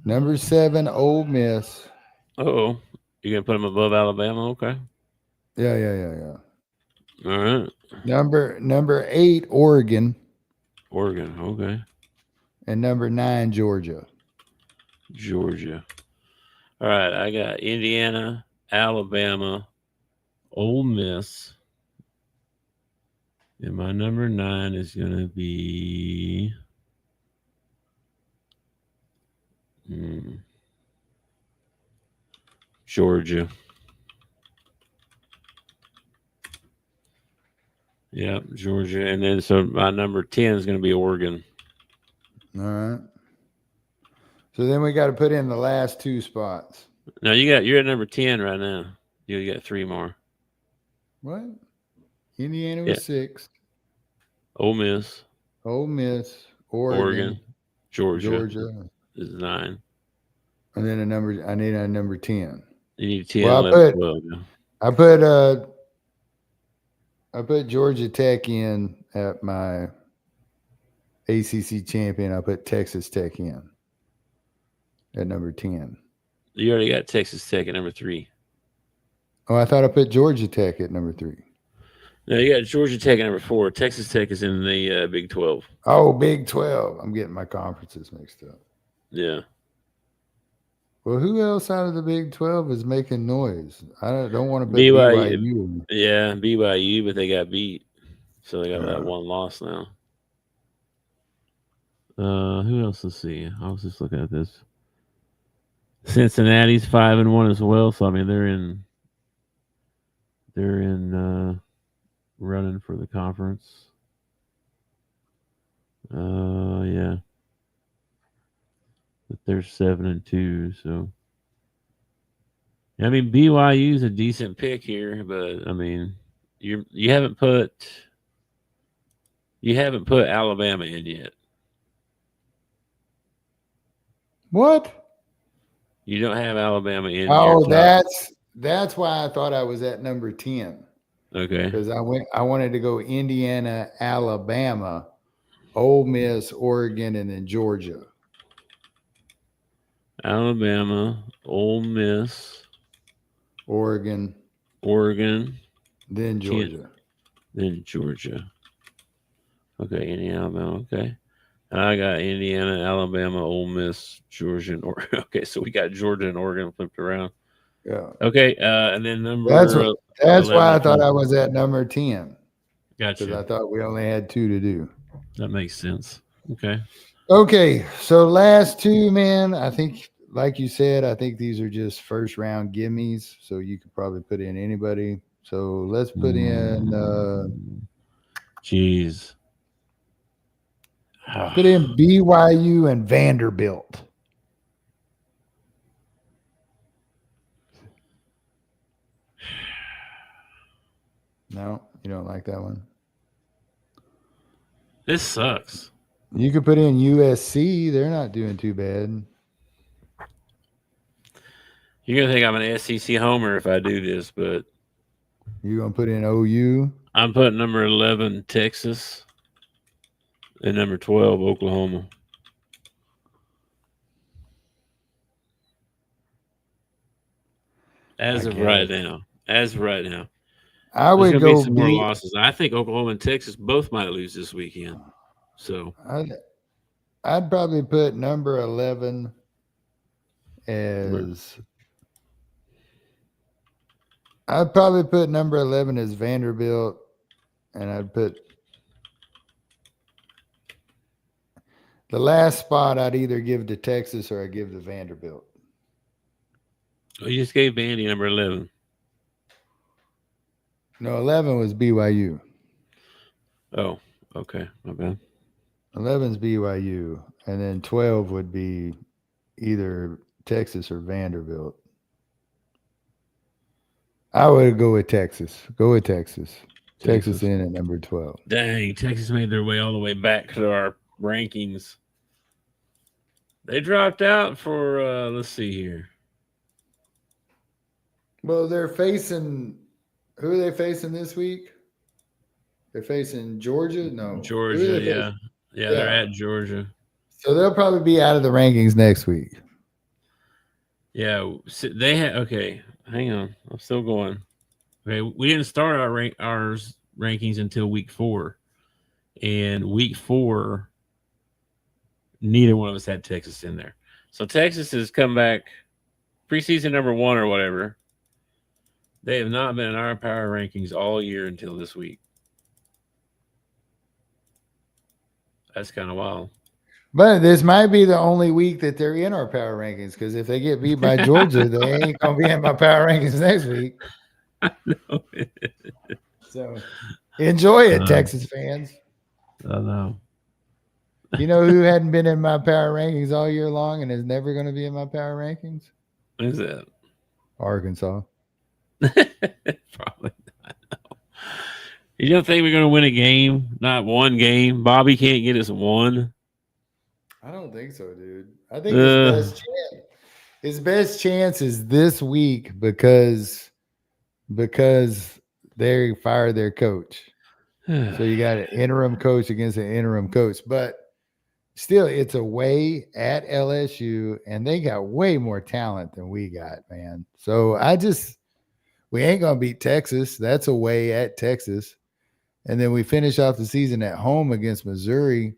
Number 7, Ole Miss. Oh, you're going to put them above Alabama? Okay. Yeah. All right. Number 8, Oregon. Oregon, okay. And number 9, Georgia. All right, I got Indiana, Alabama, Ole Miss. And my number 9 is going to be Georgia. Yep, Georgia. And then so my number 10 is going to be Oregon. All right. So then we got to put in the last 2 spots. No, you're at number 10 right now. You got 3 more. What? Indiana was 6. Ole Miss, Oregon, Georgia is 9. And then I need a number 10. You need 10, well, 11, 12. Yeah. I put Georgia Tech in at my ACC champion. I put Texas Tech in at number 10. You already got Texas Tech at number 3. Oh, I thought I put Georgia Tech at number 3. No, you got Georgia Tech at number 4. Texas Tech is in the Big 12. Oh, Big 12. I'm getting my conferences mixed up. Yeah. Well, who else out of the Big 12 is making noise? I don't want to put BYU. Yeah, BYU, but they got beat. So they got that one loss now. Who else? Let's see. I was just looking at this. Cincinnati's 5-1 as well. So they're in running for the conference. Yeah. But they're 7-2, so BYU's a decent pick here, but you haven't put Alabama in yet. What? You don't have Alabama in. Oh, that's why I thought I was at number 10. Okay. Because I wanted to go Indiana, Alabama, Ole Miss, Oregon, and then Georgia. Alabama, Ole Miss, Oregon, Then then Georgia. Georgia. Okay, Indiana, Alabama. Okay. I got Indiana, Alabama, Ole Miss, Georgia, and Oregon. Okay, so we got Georgia and Oregon flipped around. Yeah. Okay, and then That's 11, why I thought I was at number 10. Because I Gotcha. thought we only had 2 to do. That makes sense. Okay. Okay, so last 2, man, I think, like you said, I think these are just first round gimmies. So you could probably put in anybody. So let's put in Jeez. put in BYU and Vanderbilt. No, you don't like that one. This sucks. You could put in USC. They're not doing too bad. You're going to think I'm an SEC homer if I do this, but You gonna put in OU? I'm putting number 11, Texas, and number 12, Oklahoma. As of right now. I There's would gonna be go some more losses. I think Oklahoma and Texas both might lose this weekend. So I'd probably put number 11 as. I'd probably put number 11 as Vanderbilt, and I'd put the last spot I'd either give to Texas or I'd give to Vanderbilt. you just gave Vandy number 11. No, 11 was BYU. Oh, okay. My bad. 11's BYU, and then 12 would be either Texas or Vanderbilt. I would go with Texas. Texas in at number 12. Dang, Texas made their way all the way back to our rankings. They dropped out for, let's see here. Well, they're facing – who are they facing this week? They're facing Georgia? No. Georgia, yeah. Yeah, they're at Georgia. So they'll probably be out of the rankings next week. Yeah, they had – okay, hang on. I'm still going. Okay, we didn't start our rankings until week 4. And week 4, neither one of us had Texas in there. So Texas has come back preseason number 1 or whatever. They have not been in our power rankings all year until this week. That's kind of wild. But this might be the only week that they're in our power rankings, because if they get beat by Georgia, they ain't going to be in my power rankings next week. I know. So enjoy it, Texas fans. I know. You know who hadn't been in my power rankings all year long and is never going to be in my power rankings? Who's that? Arkansas. Probably not. No. You don't think we're going to win a game? Not one game. Bobby can't get us one. I don't think so, dude. I think his best chance is this week because they fired their coach. So you got an interim coach against an interim coach, but still, it's away at LSU, and they got way more talent than we got, man. So we ain't gonna beat Texas. That's away at Texas, and then we finish off the season at home against Missouri.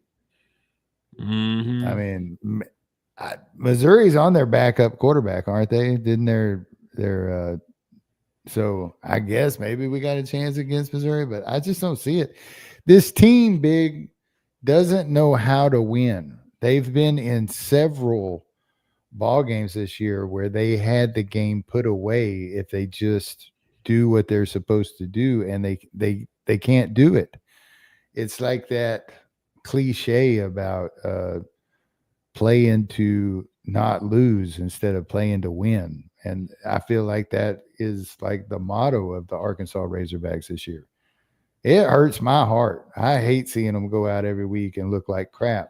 Mm-hmm. I mean, Missouri's on their backup quarterback, aren't they? Didn't their so I guess maybe we got a chance against Missouri, but I just don't see it. This team, Big, doesn't know how to win. They've been in several ball games this year where they had the game put away if they just do what they're supposed to do, and they can't do it. It's like that cliche about playing to not lose instead of playing to win. And I feel like that is like the motto of the Arkansas Razorbacks this year. It hurts my heart. I hate seeing them go out every week and look like crap.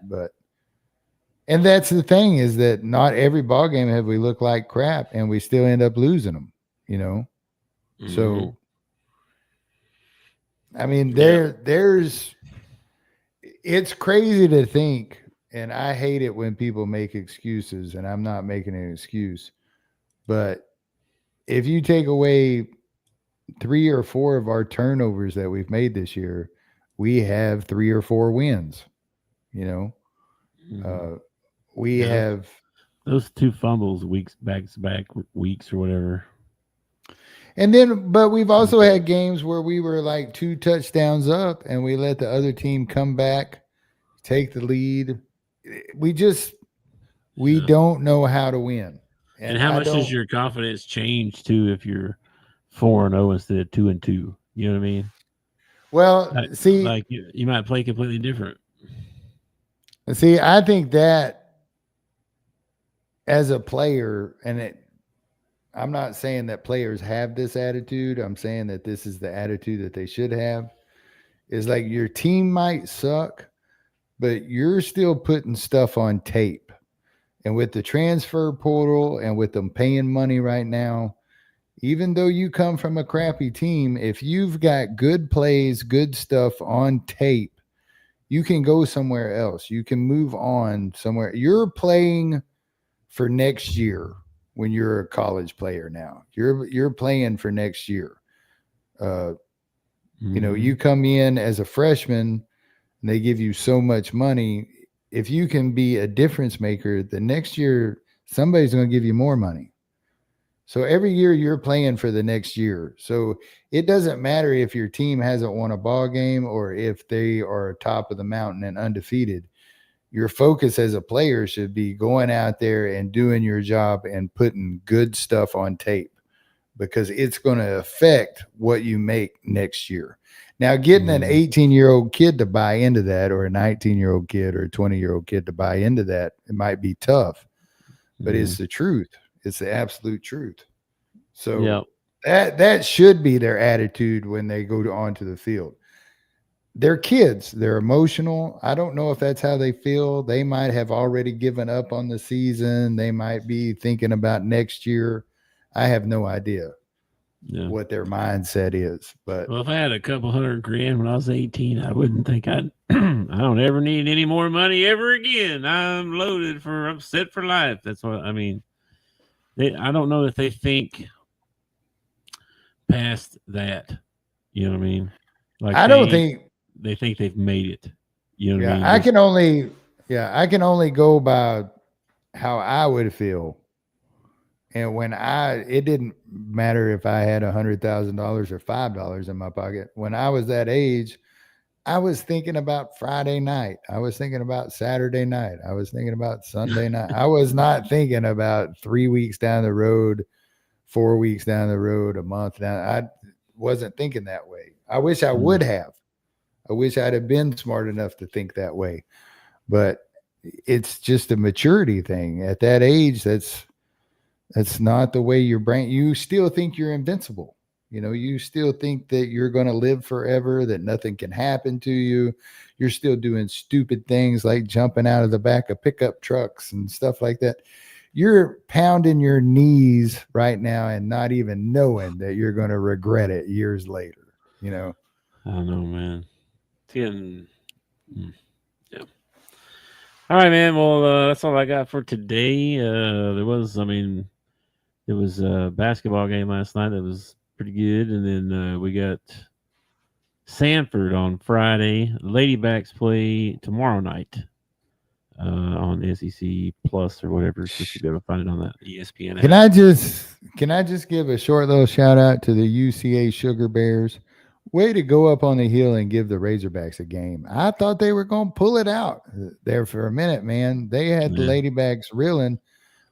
And that's the thing, is that not every ball game have we looked like crap and we still end up losing them, you know? Mm-hmm. So I mean, there's it's crazy to think, and I hate it when people make excuses, and I'm not making an excuse, but if you take away 3 or 4 of our turnovers that we've made this year, we have 3 or 4 wins. You know, we have those 2 fumbles back to back weeks or whatever. And then, but we've also had games where we were like 2 touchdowns up and we let the other team come back, take the lead. We don't know how to win. And how much does your confidence change too if you're 4-0 instead of 2-2? You know what I mean? Well, see, like you might play completely different. See, I think that as a player, and I'm not saying that players have this attitude. I'm saying that this is the attitude that they should have. Is like your team might suck, but you're still putting stuff on tape. And with the transfer portal and with them paying money right now, even though you come from a crappy team, if you've got good plays, good stuff on tape, you can go somewhere else. You can move on somewhere. You're playing for next year. When you're a college player now, you're playing for next year. You know, you come in as a freshman and they give you so much money. If you can be a difference maker, the next year, somebody's going to give you more money. So every year you're playing for the next year. So it doesn't matter if your team hasn't won a ball game or if they are top of the mountain and undefeated. Your focus as a player should be going out there and doing your job and putting good stuff on tape because it's going to affect what you make next year. Now, getting an 18-year-old kid to buy into that or a 19-year-old kid or a 20-year-old kid to buy into that, it might be tough, but it's the truth. It's the absolute truth. So that should be their attitude when they go onto the field. They're kids. They're emotional. I don't know if that's how they feel. They might have already given up on the season. They might be thinking about next year. I have no idea what their mindset is. But well, if I had a couple $100,000 when I was 18, I wouldn't think I don't ever need any more money ever again. I'm loaded I'm set for life. That's what I mean. I don't know if they think past that. You know what I mean? Like I don't think. They think they've made it. You know what I mean? I can only go by how I would feel. And it didn't matter if I had $100,000 or $5 in my pocket. When I was that age, I was thinking about Friday night. I was thinking about Saturday night. I was thinking about Sunday night. I was not thinking about 3 weeks down the road, 4 weeks down the road, a month down. I wasn't thinking that way. I wish I would have. I wish I'd have been smart enough to think that way, but it's just a maturity thing. At that age, that's not the way your brain. You still think you're invincible. You know, you still think that you're going to live forever, that nothing can happen to you. You're still doing stupid things like jumping out of the back of pickup trucks and stuff like that. You're pounding your knees right now and not even knowing that you're going to regret it years later. You know, I don't know, man. Yeah. All right, man. Well, that's all I got for today. There was a basketball game last night that was pretty good, and then we got Sanford on Friday. The Ladybacks play tomorrow night on SEC Plus or whatever. So you should be able to find it on that ESPN app. Can I just give a short little shout out to the UCA Sugar Bears? Way to go up on the hill and give the Razorbacks a game. I thought they were going to pull it out there for a minute, man. They had the Ladybacks reeling.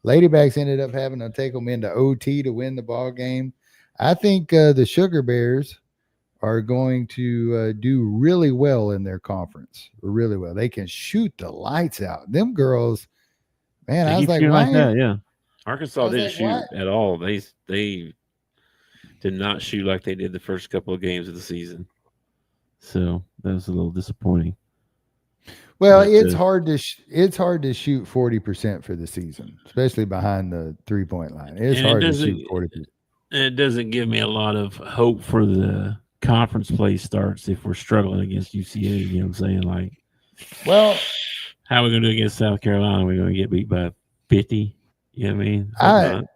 Ladybacks ended up having to take them into OT to win the ball game. I think the Sugar Bears are going to do really well in their conference. Really well. They can shoot the lights out. Them girls, man, I was like, like that, yeah. Arkansas didn't shoot at all. They did not shoot like they did the first couple of games of the season. So that was a little disappointing. Well, it's hard to shoot 40% for the season, especially behind the 3-point line. It's hard to shoot 40%. And it doesn't give me a lot of hope for the conference play starts if we're struggling against UCA. You know what I'm saying? Like, Well, how are we going to do against South Carolina? We're going to get beat by 50. You know what I mean?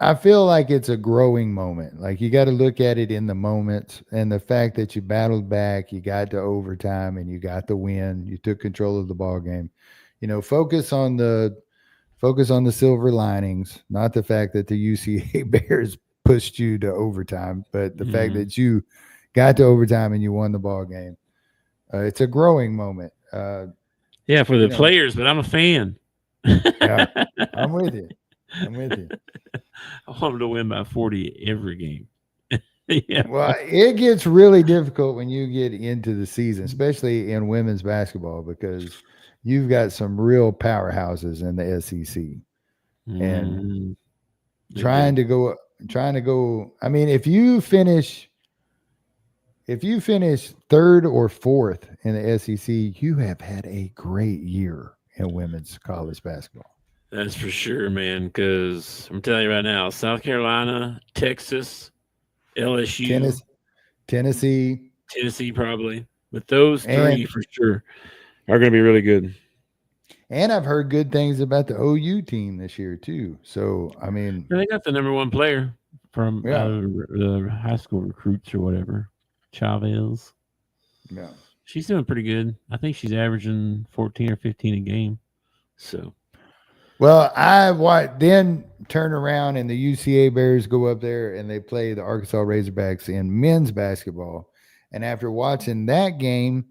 I feel like it's a growing moment. Like you got to look at it in the moment, and the fact that you battled back, you got to overtime, and you got the win. You took control of the ball game. You know, focus on the silver linings, not the fact that the UCA Bears pushed you to overtime, but the fact that you got to overtime and you won the ball game. It's a growing moment. For the players, but I'm a fan. Yeah, I'm with you. I want them to win by 40 every game. Well, it gets really difficult when you get into the season, especially in women's basketball, because you've got some real powerhouses in the SEC, and trying to go. I mean, if you finish third or fourth in the SEC, you have had a great year in women's college basketball. That's for sure, man, because I'm telling you right now, South Carolina, Texas, LSU, Tennessee probably. But those three for sure are going to be really good. And I've heard good things about the OU team this year too. So, I mean, they got the number one player from the high school recruits or whatever, Chavez. Yeah. She's doing pretty good. I think she's averaging 14 or 15 a game. So. Well, then turn around and the UCA Bears go up there and they play the Arkansas Razorbacks in men's basketball. And after watching that game,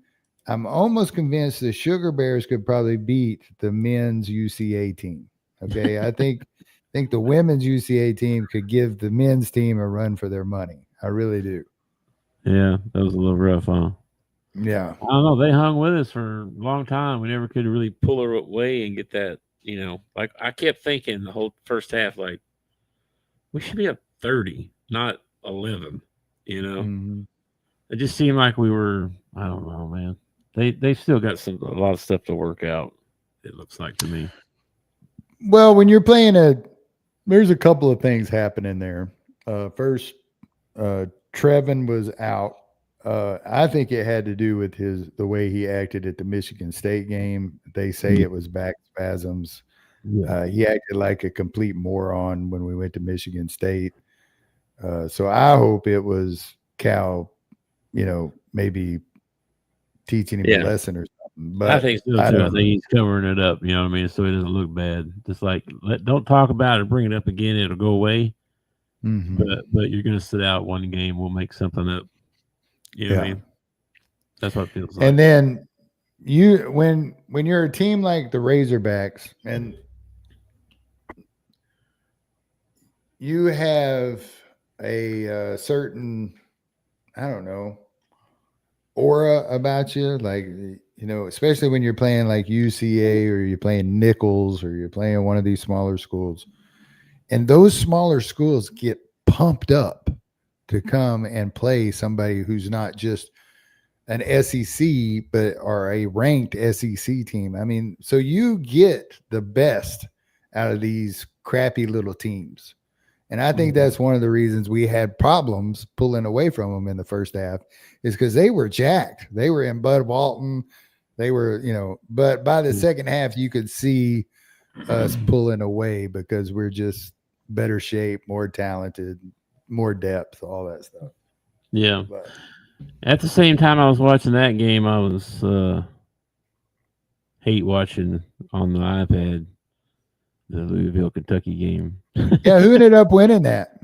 I'm almost convinced the Sugar Bears could probably beat the men's UCA team. Okay. I think the women's UCA team could give the men's team a run for their money. I really do. Yeah, that was a little rough, huh? Yeah. I don't know. They hung with us for a long time. We never could really pull her away and get that. You know, like I kept thinking the whole first half, like we should be up 30, not 11. You know, It just seemed like we were. I don't know, man. They still got a lot of stuff to work out. It looks like to me. Well, when you're playing there's a couple of things happening there. First, Trevin was out. I think it had to do with the way he acted at the Michigan State game. They say it was back spasms. Yeah. He acted like a complete moron when we went to Michigan State. So I hope it was Cal, maybe teaching him a lesson or something. But I think so too. I think he's covering it up. You know what I mean? So it doesn't look bad. Just like don't talk about it, bring it up again. It'll go away. Mm-hmm. But you're going to sit out one game. We'll make something up. You know what I mean? That's what it feels like. And then when you're a team like the Razorbacks and you have a certain, I don't know, aura about you, like, especially when you're playing like UCA or you're playing Nichols or you're playing one of these smaller schools, and those smaller schools get pumped up to come and play somebody who's not just an SEC, but are a ranked SEC team. I mean, so you get the best out of these crappy little teams. And I think that's one of the reasons we had problems pulling away from them in the first half is because they were jacked. They were in Bud Walton. They were, but by the second half, you could see us pulling away because we're just better shape, more talented, more depth, all that stuff. Yeah. But at the same time I was watching that game, I was hate watching on the iPad the Louisville, Kentucky game. Yeah, who ended up winning that?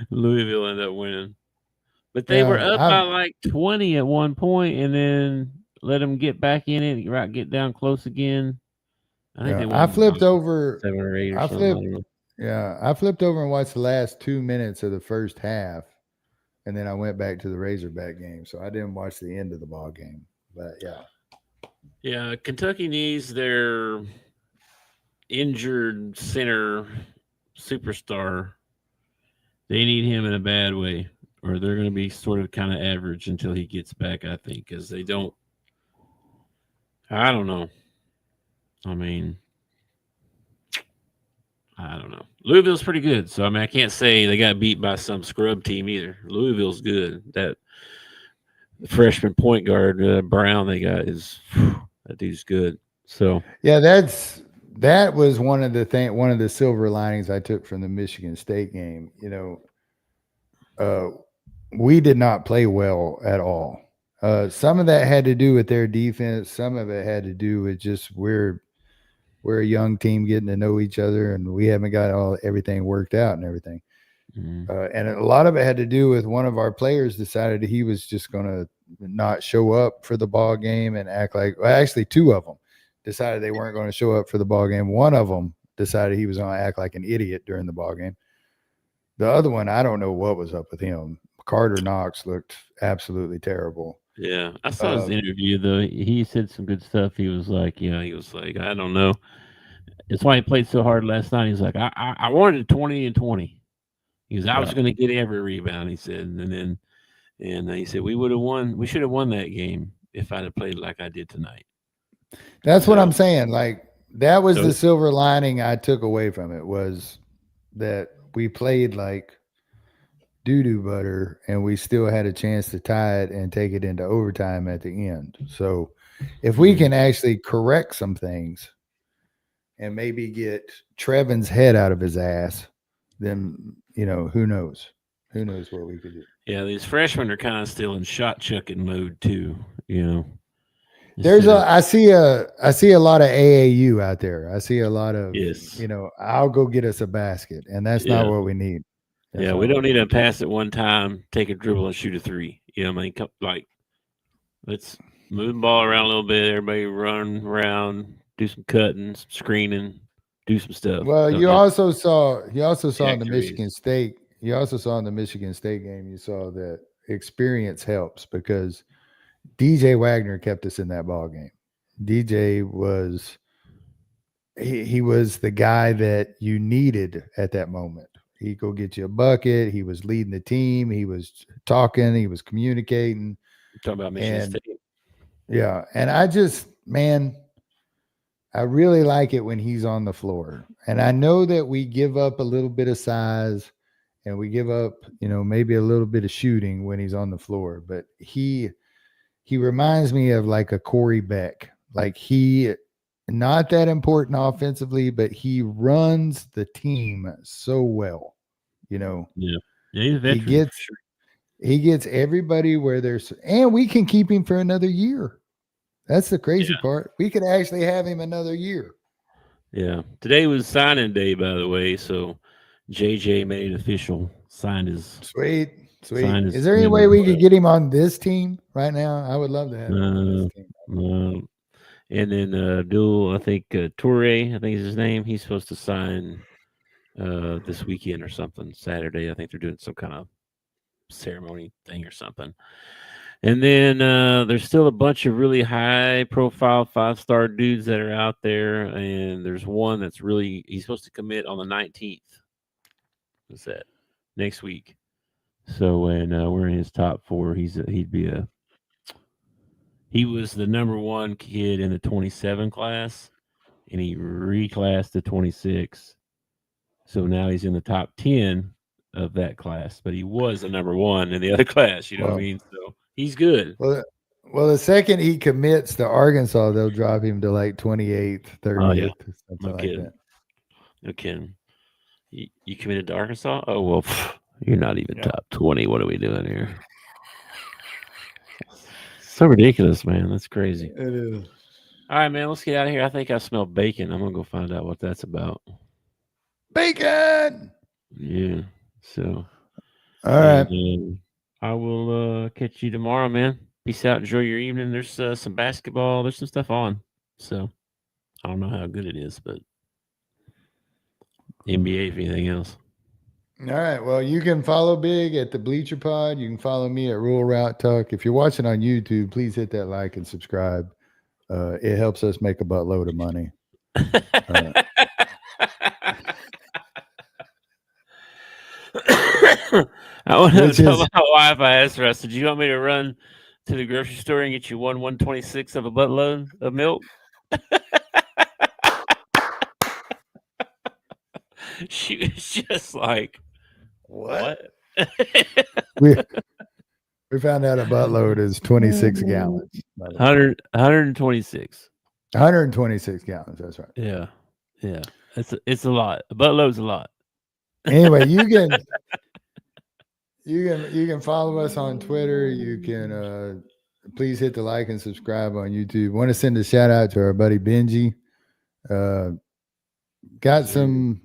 Louisville ended up winning. But they were up by like 20 at one point and then let them get back in it, get down close again. I flipped over 7 or 8 or something. I flipped over and watched the last 2 minutes of the first half, and then I went back to the Razorback game. So I didn't watch the end of the ball game. But yeah, Kentucky needs their injured center superstar. They need him in a bad way, or they're going to be sort of kind of average until he gets back. I think because they don't. I don't know. I mean, I don't know. Louisville's pretty good. So, I mean, I can't say they got beat by some scrub team either. Louisville's good. That freshman point guard, Brown, they got that dude's good. So, yeah, that was one of the silver linings I took from the Michigan State game. We did not play well at all. Some of that had to do with their defense. Some of it had to do with just we're a young team getting to know each other, and we haven't got everything worked out and everything. mm-hmm. And a lot of it had to do with one of our players decided he was just going to not show up for the ball game and act like. Well, actually, two of them decided they weren't going to show up for the ball game. One of them decided he was going to act like an idiot during the ball game. The other one, I don't know what was up with him. Carter Knox looked absolutely terrible. Yeah, I saw his interview though. He said some good stuff. He was like, I don't know. That's why he played so hard last night. He's like, I wanted 20 and 20. He was, I was going to get every rebound. He said, and he said we would have won. We should have won that game if I'd have played like I did tonight. That's what I'm saying. Like that was the silver lining I took away from it was that we played like doo-doo butter and we still had a chance to tie it and take it into overtime at the end. So if we can actually correct some things and maybe get Trevin's head out of his ass, then, who knows? Who knows what we could do? Yeah, these freshmen are kind of still in shot chucking mode too, I see a lot of AAU out there. I see a lot of, I'll go get us a basket, and that's not what we need. That's we don't need to pass it one time, take a dribble, and shoot a three. Let's move the ball around a little bit. Everybody run around, do some cutting, some screening, do some stuff. Well, you also saw in the Michigan State. You also saw in the Michigan State game. You saw that experience helps because DJ Wagner kept us in that ball game. DJ was he was the guy that you needed at that moment. He go get you a bucket. He was leading the team. He was talking. He was communicating. You're talking about Michigan State. Yeah. And I really like it when he's on the floor. And I know that we give up a little bit of size and we give up, maybe a little bit of shooting when he's on the floor. But he reminds me of like a Corey Beck. Like not that important offensively, but he runs the team so well, Yeah, he's a veteran. He gets everybody where there's, and we can keep him for another year. That's the crazy part. We could actually have him another year. Yeah. Today was signing day, by the way. So JJ made it official. Signed his. Sweet. Is there any way we could get him on this team right now? I would love to have him on this team. And then Abdul, I think Toure, I think is his name. He's supposed to sign this weekend or something. Saturday, I think they're doing some kind of ceremony thing or something. And then there's still a bunch of really high-profile 5-star dudes that are out there. And there's one that's he's supposed to commit on the 19th. What's that? Next week. So when we're in his top 4, he was the number 1 kid in the 27 class, and he reclassed to 26. So now he's in the top 10 of that class, but he was the number 1 in the other class. You know what I mean? So he's good. Well, the second he commits to Arkansas, they'll drop him to like 28th, 30th, something like that. No kidding. You committed to Arkansas? Oh, well, you're not even top 20. What are we doing here? So ridiculous, man. That's crazy. It is. All right, man. Let's get out of here. I think I smell bacon. I'm going to go find out what that's about. Bacon! Yeah. So. All right. I will catch you tomorrow, man. Peace out. Enjoy your evening. There's some basketball. There's some stuff on. So I don't know how good it is, but NBA, if anything else. All right. Well, you can follow Big at the Bleacher Pod. You can follow me at Rural Route Talk. If you're watching on YouTube, please hit that like and subscribe. It helps us make a buttload of money. I want to tell my wife, I asked her, I said, do you want me to run to the grocery store and get you 1/126 of a buttload of milk? She was just like, what? We found out a buttload is 26 gallons. 126. 126 gallons. That's right. Yeah. Yeah. It's a lot. A buttload's a lot. Anyway, you can follow us on Twitter. You can please hit the like and subscribe on YouTube. Want to send a shout out to our buddy Benji. Got some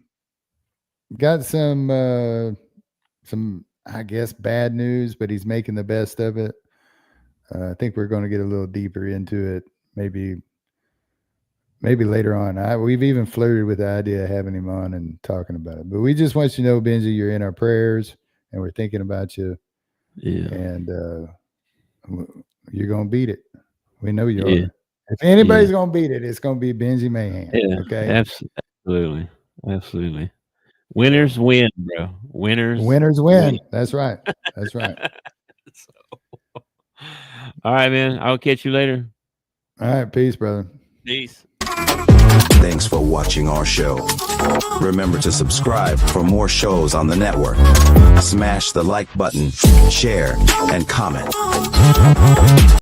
I guess bad news, but he's making the best of it. I think we're going to get a little deeper into it maybe later on. We've even flirted with the idea of having him on and talking about it. But we just want you to know, Benji, you're in our prayers and we're thinking about you. Yeah. And you're going to beat it. We know you are. If anybody's going to beat it, it's going to be Benji Mahan. Yeah. Okay. Absolutely. Absolutely. Winners win, bro. Winners win. That's right. That's right. All right, man. I'll catch you later. All right. Peace, brother. Peace. Thanks for watching our show. Remember to subscribe for more shows on the network. Smash the like button, share, and comment.